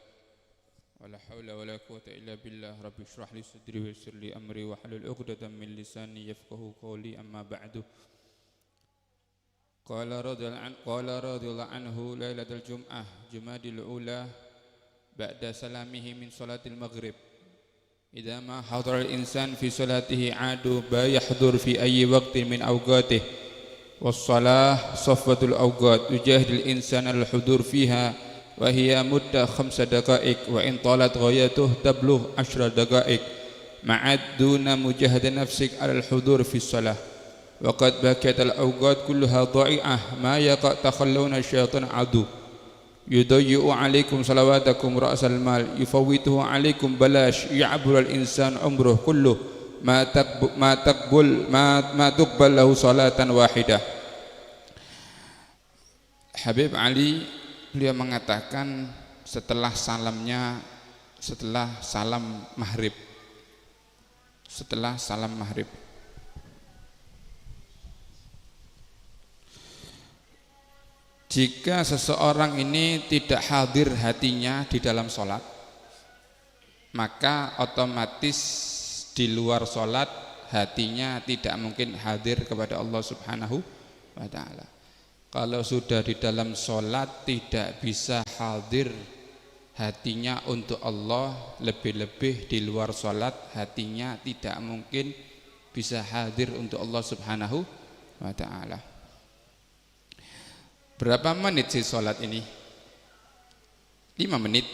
ولا حول ولا قوة إلا بالله رب اشرح لي صدري ويسر لي أمري واحلل عقدة من لساني يفقهوا قولي أما بعد. قال رضي الله عنه ليلة الجمعة جمادى الأولى بعد سلامه من صلاة المغرب إذا ما حضر الإنسان في صلاته عادوا با يحضر في أي وقت من أوقاته والصلاة صفوة الأوقات يجاهد الإنسان الحضور فيها وهي مدة 5 دقائق وإن طالت غايته تبلغ 10 دقائق معد دون مجاهدة نفسك على الحضور في الصلاة وقد بقيت الأوقات كلها ضائعة ما يقع تخلون الشيطان عدو يضيع عليكم صلواتكم رأس المال يفوته عليكم بلاش يعبر الإنسان عمره كله ما تقبل له صلاة واحدة. Habib Ali beliau mengatakan setelah salam maghrib jika seseorang ini tidak hadir hatinya di dalam sholat, maka otomatis di luar sholat hatinya tidak mungkin hadir kepada Allah Subhanahu wa ta'ala. Kalau sudah di dalam sholat tidak bisa hadir hatinya untuk Allah, lebih-lebih di luar sholat hatinya tidak mungkin bisa hadir untuk Allah Subhanahu wa ta'ala. Berapa menit sih sholat ini? 5 menit.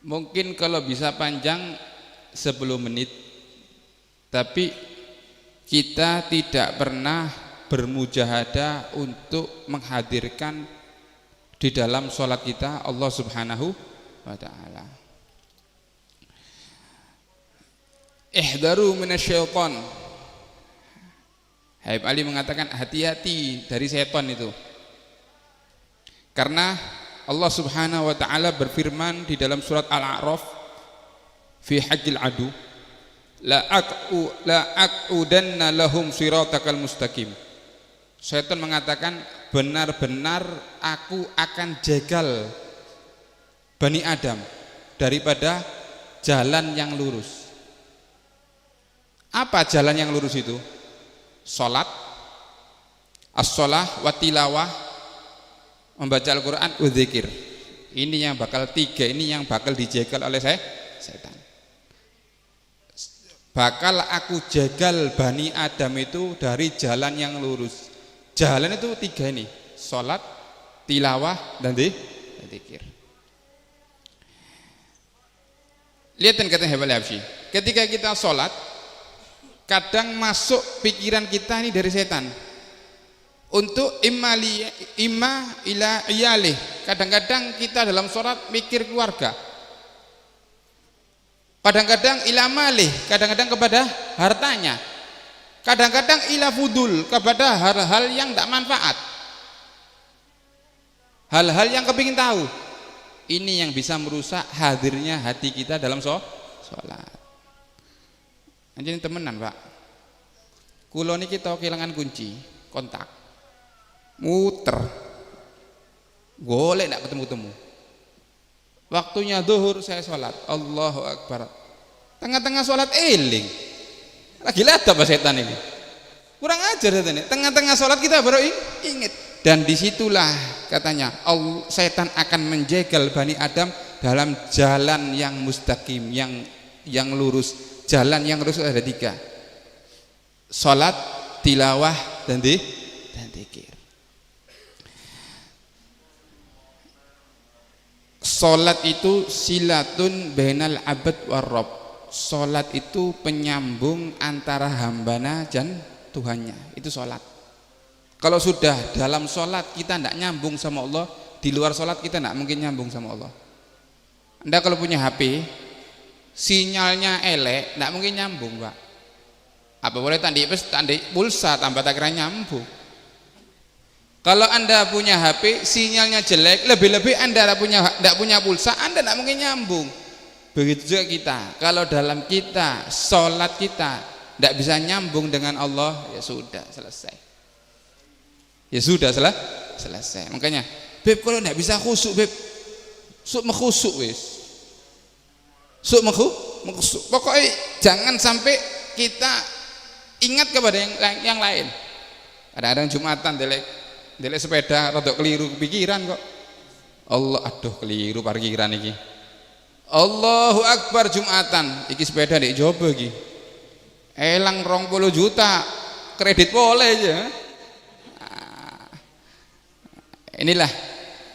Mungkin kalau bisa panjang 10 menit. Tapi kita tidak pernah bermujahadah untuk menghadirkan di dalam sholat kita Allah Subhanahu wa ta'ala. Ihdaru minasyaitan. Habib Ali mengatakan hati-hati dari setan itu. Karena Allah Subhanahu wa ta'ala berfirman di dalam surat Al-A'raf fi hajjil adu la aqudanna lahum siratakal mustaqim. Setan mengatakan benar-benar aku akan jegal Bani Adam daripada jalan yang lurus. Apa jalan yang lurus itu? Salat, as-shalah wa tilawah, membaca Al-Quran, udzikir. Ini yang bakal 3, ini yang bakal dijegal oleh setan. Bakal aku jegal Bani Adam itu dari jalan yang lurus. Jalan itu 3 ini, salat, tilawah, dan zikir. Lihat dan kata Habib Ali, ketika kita salat kadang masuk pikiran kita ini dari setan untuk imma ila iyalih. Kadang-kadang kita dalam sholat mikir keluarga, kadang-kadang ila malih, kadang-kadang kepada hartanya, kadang-kadang ila fudul, kepada hal-hal yang tidak manfaat, hal-hal yang kepingin tahu. Ini yang bisa merusak hadirnya hati kita dalam sholat. Anjing temenan Pak, kulo niki kita kehilangan kunci kontak, muter, golek ndak ketemu-temu. Waktunya zuhur saya sholat, Allahu Akbar. Tengah-tengah sholat eling, lagi lihat apa setan ini? Kurang ajar setan ini. Tengah-tengah sholat kita baru ingat. Dan disitulah katanya setan akan menjegal Bani Adam dalam jalan yang mustaqim, yang lurus. Jalan yang lurus ada 3: salat, tilawah, dan zikir. Salat itu silatun bainal abad war rabb. Salat itu penyambung antara hambana dan Tuhannya. Itu salat. Kalau sudah dalam salat kita tidak nyambung sama Allah, di luar salat kita tidak mungkin nyambung sama Allah. Anda kalau punya HP, sinyalnya elek, tidak mungkin nyambung, Pak. Apa boleh tandi pulsa tambah tak kira nyambung. Kalau Anda punya HP, sinyalnya jelek, lebih-lebih Anda tidak punya pulsa, Anda tidak mungkin nyambung. Begitu juga kita. Kalau dalam kita, sholat kita tidak bisa nyambung dengan Allah, ya sudah selesai. Ya sudah selesai. Makanya, Beb, kalau tidak bisa khusuk, Beb, khusuk wis. Khusuk. Pokoknya jangan sampai kita ingat kepada yang lain. Kadang-kadang Jumatan delek sepeda rada keliru pikiran kok. Allah, aduh keliru parkiran iki. Allahu Akbar Jumatan, iki sepeda ndek jowo iki. Elang 20 juta kredit boleh aja. Inilah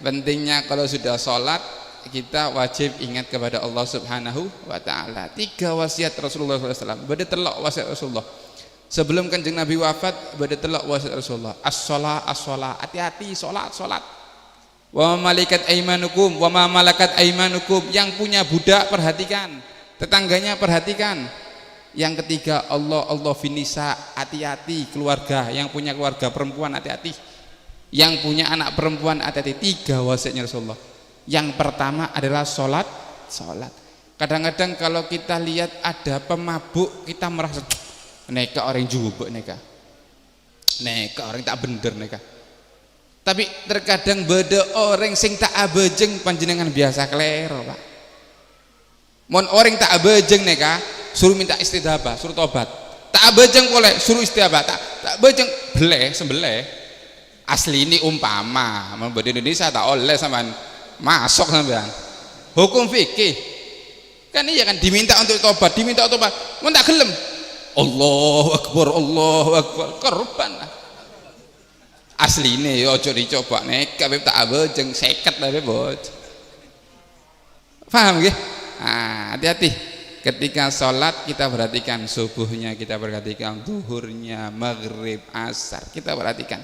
pentingnya kalau sudah sholat kita wajib ingat kepada Allah Subhanahu wa ta'ala. 3 wasiat Rasulullah SAW. Bada telok wasiat Rasulullah. Sebelum Kanjeng Nabi wafat, bada telok wasiat Rasulullah. As-shalah, hati-hati salat. Wa malakat aimanukum, wa ma malakat aimanukum. Yang punya budak perhatikan, tetangganya perhatikan. Yang ketiga Allah finisa, hati-hati keluarga. Yang punya keluarga perempuan hati-hati. Yang punya anak perempuan hati-hati. 3 wasiatnya Rasulullah. Yang pertama adalah salat. Kadang-kadang kalau kita lihat ada pemabuk, kita merasa neka orang jubuk, neka orang tak bener neka. Tapi terkadang beda orang sing tak abejeng panjenengan biasa klero, Pak. Mon orang tak abejeng neka suruh minta istidabah, suruh tobat. Tak abejeng boleh suruh istidabah, tak abejeng sembelih. Asli ini umpama, mon beda Indonesia tak oleh sampean masuk sampean. Hukum fikih. Kan iya kan diminta untuk tobat, mon tak gelem. Allahu Akbar, korban lah. Asli ini ojo dicoba neka beb tak abejeng seket lah beb. Paham nggih? Hati-hati ketika sholat kita perhatikan subuhnya, kita perhatikan zuhurnya, maghrib, asar, kita perhatikan.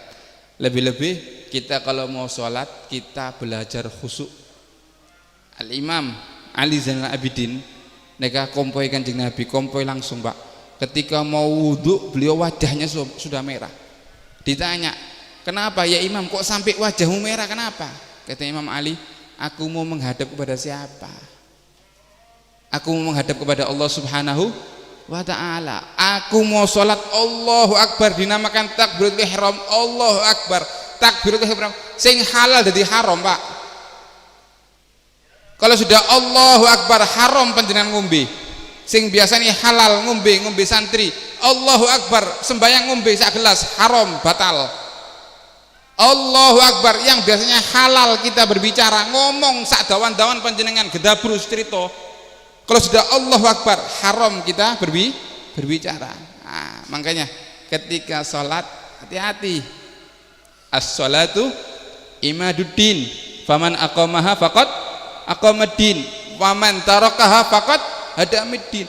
Lebih-lebih kita kalau mau sholat kita belajar khusyuk. Al-Imam Ali Zainal Abidin neka kompoi Kanjeng Nabi, kompoi langsung, Pak. Ketika mau wudhu beliau wajahnya sudah merah. Ditanya, kenapa ya Imam kok sampai wajahmu merah, kenapa? Kata Imam Ali, aku mau menghadap kepada siapa? Aku mau menghadap kepada Allah Subhanahu wa ta'ala. Aku mau sholat, Allahu Akbar, dinamakan takbiratul ihram. Allahu Akbar, takbiratul ihram sing halal jadi haram, Pak. Kalau sudah Allahu Akbar haram panjenengan ngombe. Sing biasanya halal ngombe santri, Allahu Akbar sembayang ngombe sak gelas haram batal. Allahu Akbar yang biasanya halal kita berbicara ngomong sak dawan-dawan panjenengan gedabrus cerita. Kalau sudah Allahu Akbar haram kita berbicara. Makanya ketika sholat hati-hati. As-sholatu imaduddin, faman aqamaha faqad aqamaddin, waman tarakaha faqad hadamiddin.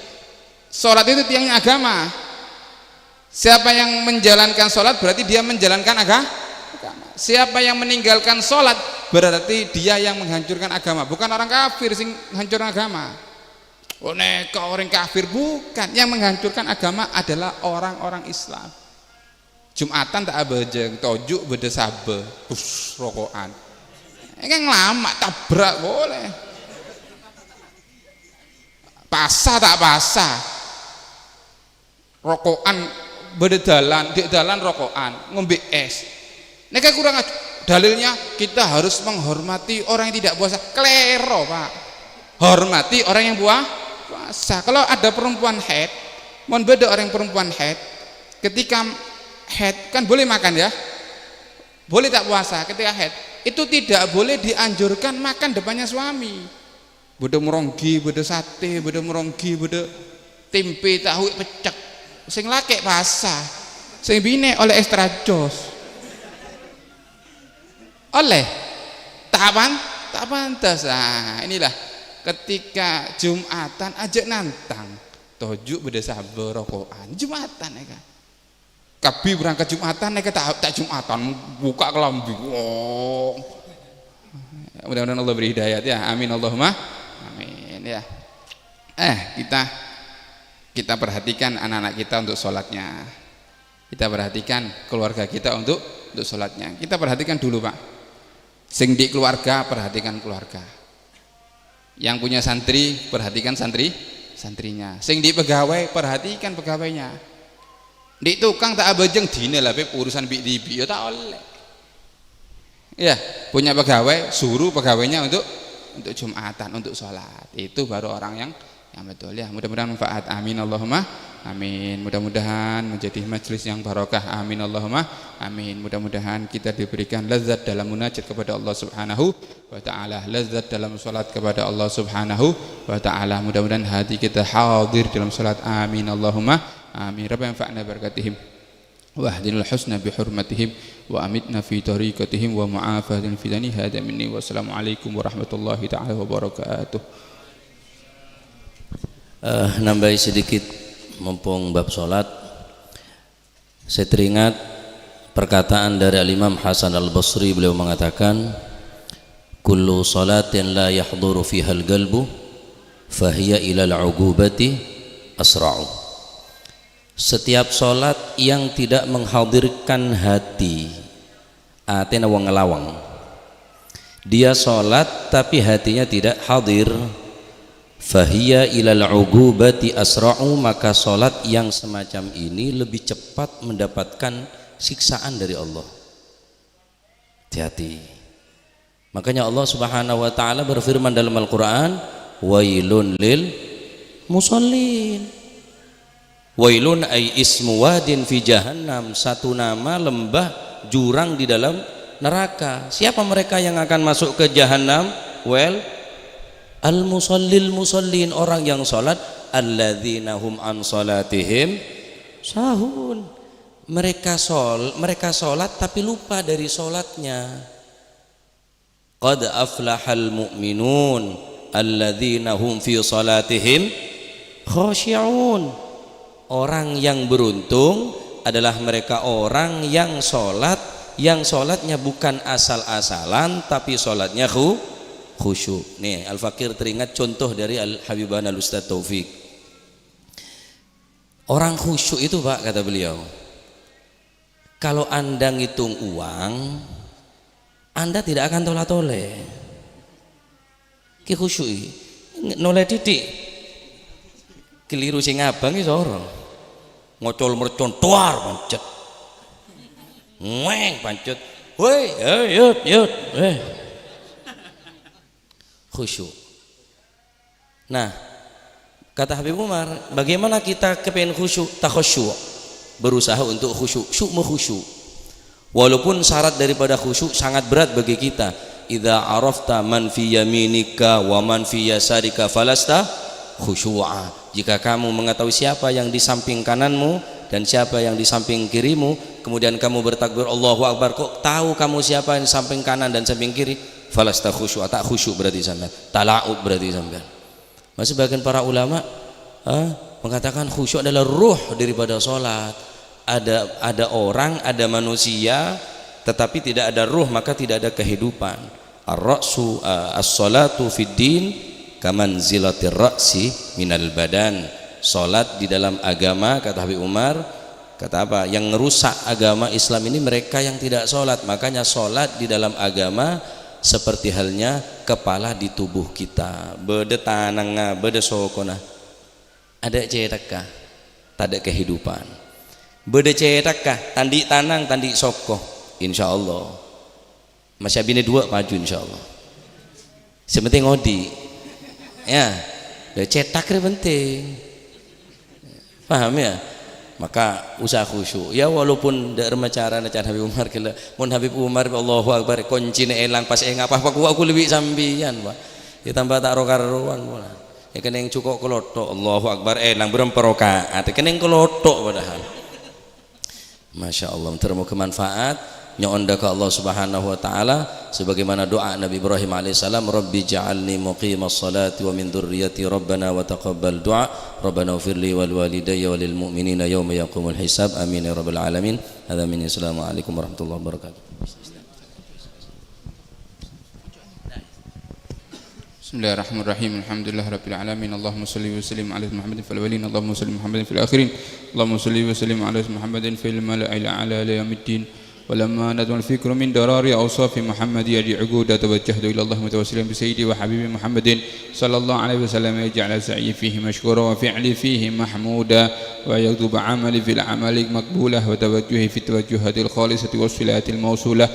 Sholat itu tiangnya agama. Siapa yang menjalankan sholat berarti dia menjalankan agama. Siapa yang meninggalkan sholat berarti dia yang menghancurkan agama. Bukan orang kafir sing menghancurkan agama. Neka orang kafir, bukan. Yang menghancurkan agama adalah orang-orang Islam. Jumatan tak abejeng, tojuk beda sabe, rokokan. Kan lama tabrak boleh. Pasah tak pasah. Rokokan beda dalan rokokan, ngombe es. Neka kurang dalilnya kita harus menghormati orang yang tidak puasa. Klero, Pak. Hormati orang yang puasa. Kalau ada perempuan haid, mohon beda orang yang perempuan haid. Ketika haid kan boleh makan ya, boleh tak puasa. Ketika haid itu tidak boleh dianjurkan makan depannya suami. Beda meronggi, beda sate, beda meronggi, beda tempe tahu pecek. Sing laki basah, sing bine oleh extra jos. Oleh tahapan tak pantas. Nah, inilah ketika Jumatan ajak nantang tojuk beda sabar rokokan Jumatan ya kan. Kabi berangkat Jumatan ya tak Jumatan buka kelambi. Wow. Mudah-mudahan Allah beri hidayat ya. Amin Allahumma amin ya. Kita perhatikan anak-anak kita untuk sholatnya. Kita perhatikan keluarga kita untuk sholatnya. Kita perhatikan dulu Pak. Sing di keluarga perhatikan keluarga. Yang punya santri perhatikan santrinya. Sing di pegawai perhatikan pegawainya. Di tukang tak abajeng dine lah urusan bibi ya tak oleh. Ya, punya pegawai suruh pegawainya untuk Jumatan, untuk sholat. Itu baru orang yang betul ya. Mudah-mudahan manfaat. Amin Allahumma amin. Mudah-mudahan menjadi majelis yang barokah. Amin Allahumma amin. Mudah-mudahan kita diberikan lazat dalam munajat kepada Allah Subhanahu wa taala, lazat dalam salat kepada Allah Subhanahu wa taala. Mudah-mudahan hati kita hadir dalam salat. Amin Allahumma amin. Rabbana anfa'na barakatihim wa ahdinal husna bi hurmatihim wa amitna fi tariqatihim wa mu'afatin fi dani hada minni. Wassalamualaikum warahmatullahi taala wabarakatuh. Nambahi sedikit mumpung bab sholat, saya teringat perkataan dari Imam Hasan Al-Basri. Beliau mengatakan, kullu salatin la yahduru fiha al-qalbu fahiya ila al-'ugubati asra'u. Setiap sholat yang tidak menghadirkan hati, atena wong ngelawang, dia sholat tapi hatinya tidak hadir, fahiya ilal ugubati asra'u, maka solat yang semacam ini lebih cepat mendapatkan siksaan dari Allah. Hati-hati. Makanya Allah Subhanahu wa taala berfirman dalam Al-Qur'an, wailun lil musallin. Wailun ay ismu wadin fi jahannam, satu nama lembah jurang di dalam neraka. Siapa mereka yang akan masuk ke jahannam? Well, al-musallil musallin, orang yang salat, alladzina hum an salatihim sahun. Mereka salat tapi lupa dari salatnya. Qad aflahal mu'minun alladzina hum fi salatihim khashi'un. Orang yang beruntung adalah mereka orang yang salatnya bukan asal-asalan tapi salatnya khusyuk. Nih Al-Fakir teringat contoh dari Al-Habibana Al-Ustaz Taufik. Orang khusyuk itu Pak, kata beliau, kalau Anda ngitung uang, Anda tidak akan tolak-toleh. Ki khusyuk noleh titik keliru sing abang iki sora. Ngocol mercon tuar pancet. Ngeng pancet. Woi, yut. Khusyuk. Nah, kata Habib Umar, bagaimana kita kepengen khusyuk? Takhusyuk, berusaha untuk khusyuk, khusyuk. Walaupun syarat daripada khusyuk sangat berat bagi kita. Idza arafta man fi yaminika wa man fi yasarika falasta khusyu'a. Jika kamu mengetahui siapa yang di samping kananmu dan siapa yang di samping kirimu, kemudian kamu bertakbir Allahu Akbar, kok tahu kamu siapa yang di samping kanan dan samping kiri, falasta khusyu'a, tak khusyuk berarti sampean, tala'ub berarti sampean. Masih sebagian para ulama mengatakan khusyuk adalah ruh daripada sholat. Ada orang, ada manusia tetapi tidak ada ruh, maka tidak ada kehidupan. Ar-ra'su as-salatu fid din kamanzilatir ra'si minal badan. Salat di dalam agama, kata Habib Umar, kata apa? Yang merusak agama Islam ini mereka yang tidak salat. Makanya salat di dalam agama seperti halnya kepala di tubuh kita. Beda tananga, beda sokona. Ada cetakah? Tak ada kehidupan. Beda cetakah? Tandi tanang, tandi soko. Insyaallah. Masih abine dua maju insyaallah. Sementing ngodi. Ya, cetak itu penting, paham ya? Maka usaha khusyuk. Ya walaupun dak remacara nacan Habib Umar kala, mun Habib Umar Allahu Akbar kuncine elang pas ngapa aku lebih sambian, Pak. Ditambah tak rokaruan pula. Ya kene cukup kelotok Allahu Akbar elang berempat rakaat. Kene kelotok padahal. Masya Allah, terima kemanfaat. Nyonda ke Allah Subhanahu wa taala sebagaimana doa Nabi Ibrahim alaihissalam, Rabbi ja'alni muqimas salati wa min dzurriyyati rabbana wa taqabbal du'a rabbana ighfirli wal walidayya walil mu'minina yauma yaqumul hisab amin ya rabbal alamin. Hadza minni, assalamu alaikum warahmatullahi wabarakatuh. Bismillahirrahmanirrahim. Alhamdulillahirabbil alamin. Allahumma shalli wa sallim ala Muhammadin fil awwalin, Allahumma salli Muhammadin fil akhirin, Allahumma shalli wa sallim ala Muhammadin fil mala'il a'la ila yaumiddin. ولما ندم الفكر من درار أوصاف محمد يدي عقودا توجهت إلى الله متوسلا بسيدي وحبيبي محمد صلى الله عليه وسلم يجعل سعي فيه مشكورا وفعلي فيه محمودا ويكتب عملي في العمل مقبولة وتوجهي في التوجهات الخالصة والصلات الموصولة.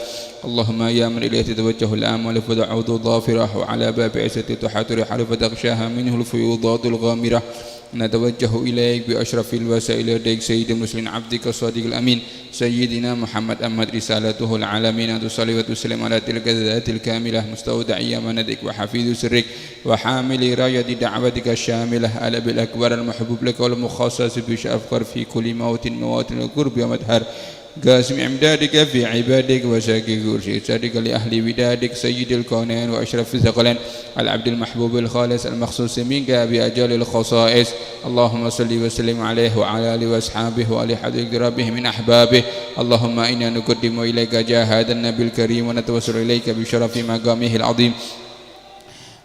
اللهم يا من إليه تتوجه الآمال فدعوت ظافرة وعلى باب عزة تحت رحل فتغشاها منه الفيوضات الغامرة. نتوجه إليك بأشرف الوسائل لديك سيد المسلمين عبدك الصادق الأمين سيدنا محمد أمد رسالته العالمين تصلي وتسلم على تلك الذات الكاملة مستودع يمندك وحفيظ سرك وحامل راية دعوتك الشاملة ألب الأكبر المحبوب لك والمخصص بشأفكر في كل موت مواطن القرب ومدهر قاسم امدادك في عبادك وساكي صادق لأهل ودادك سيد الكونين وأشرف الثقلين العبد المحبوب الخالص المخصوص منك بأجل الخصائص. اللهم صل وسلم عليه وعلى آله وأصحابه وآل حضرتك ربه من أحبابه. اللهم إنا نقدم إليك جاه هذا النبي الكريم ونتوسل إليك بشرف مقامه العظيم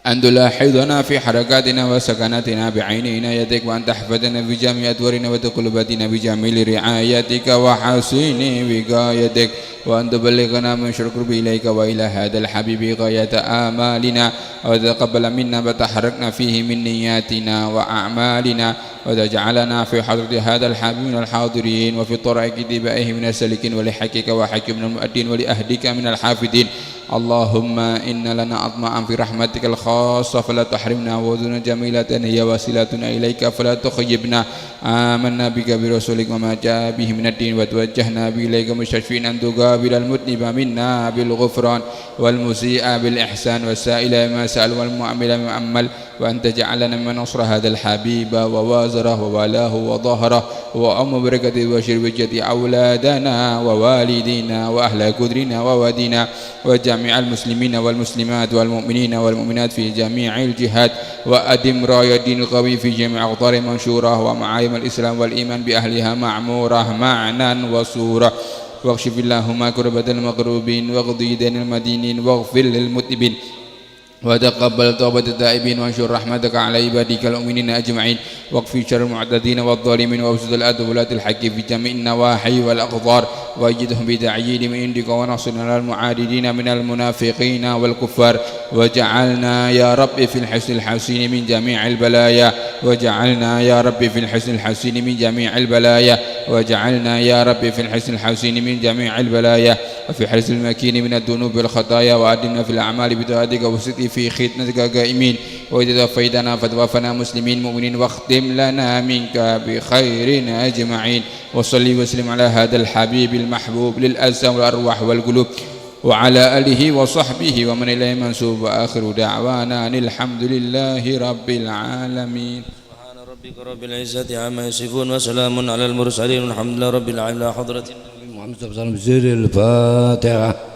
أن تلاحظنا في حركاتنا وسكناتنا بعين عنايتك وأن تحفظنا بجميع أدوارنا وتقلباتنا بجميل رعايتك وحسين وقايتك وأن تبلغنا من شكر إليك وإلى هذا الحبيب غاية آمالنا وتقبل منا وتحركنا فيه من نياتنا وأعمالنا وتجعلنا في حضرة هذا الحبيب من الحاضرين وفي طريق اتباعه من السالكين ولحقك وحق من المؤدين ولأهدك من الحافظين. اللهم إن لنا أطمعا في رحمتك الخاصة فلا تحرمنا وذن جميلة هي وسيلتنا إليك فلا تخيبنا. آمنا بك برسولك وما جاء به من الدين وتوجهنا بإليك مستشفين أن تقابل المذنب منا بالغفران والمسيء بالإحسان والسائل ما سأل والمعمل ما أمل وأن تجعلنا من نصر هذا الحبيب ووازره ووالاه وظهره وأم بركة وشربجة أولادنا ووالدينا وأهل كدرنا وودينا وجميع المسلمين والمسلمات والمؤمنين والمؤمنات في جميع الجهات وأدم راية الدين القوي في جميع أقطار منشورة ومعايم الإسلام والإيمان بأهلها معمورة معنى وصورة. واكشف اللهم كربة المغروبين واغضي دين المدينين واغفر للمذنبين وتقبل توبة التائبين وانشر رحمتك على عبادك المؤمنين أجمعين واكفي شر المعتدين والظالمين وابسط الأدولات الحق في جميع النواحي والأقطار واجدهم بتعيين من عندك ونصرنا على المعادين من المنافقين والكفار وجعلنا يا رب في الحسن الحسين من جميع البلايا وجعلنا يا رب في الحسن الحسين من جميع البلايا وجعلنا يا رب في الحسن الحسين من جميع البلايا وفي حرز المكين من الذنوب والخطايا وأدمنا في الأعمال بطاعتك وصدق في خدمتك قائمين وإذا توفيتنا فتوفنا مسلمين مؤمنين واختم لنا منك بخير أجمعين. وصلي وسلم على هذا الحبيب المحبوب للأجسام والأرواح والقلوب وعلى آله وصحبه ومن إليه منسوب وآخر دعوانا الحمد لله رب العالمين. سبحان ربك رب العزة عما يصفون وسلام على المرسلين والحمد لله رب العالمين. حضرة محمد صلى الله عليه وسلم. الفاتحة.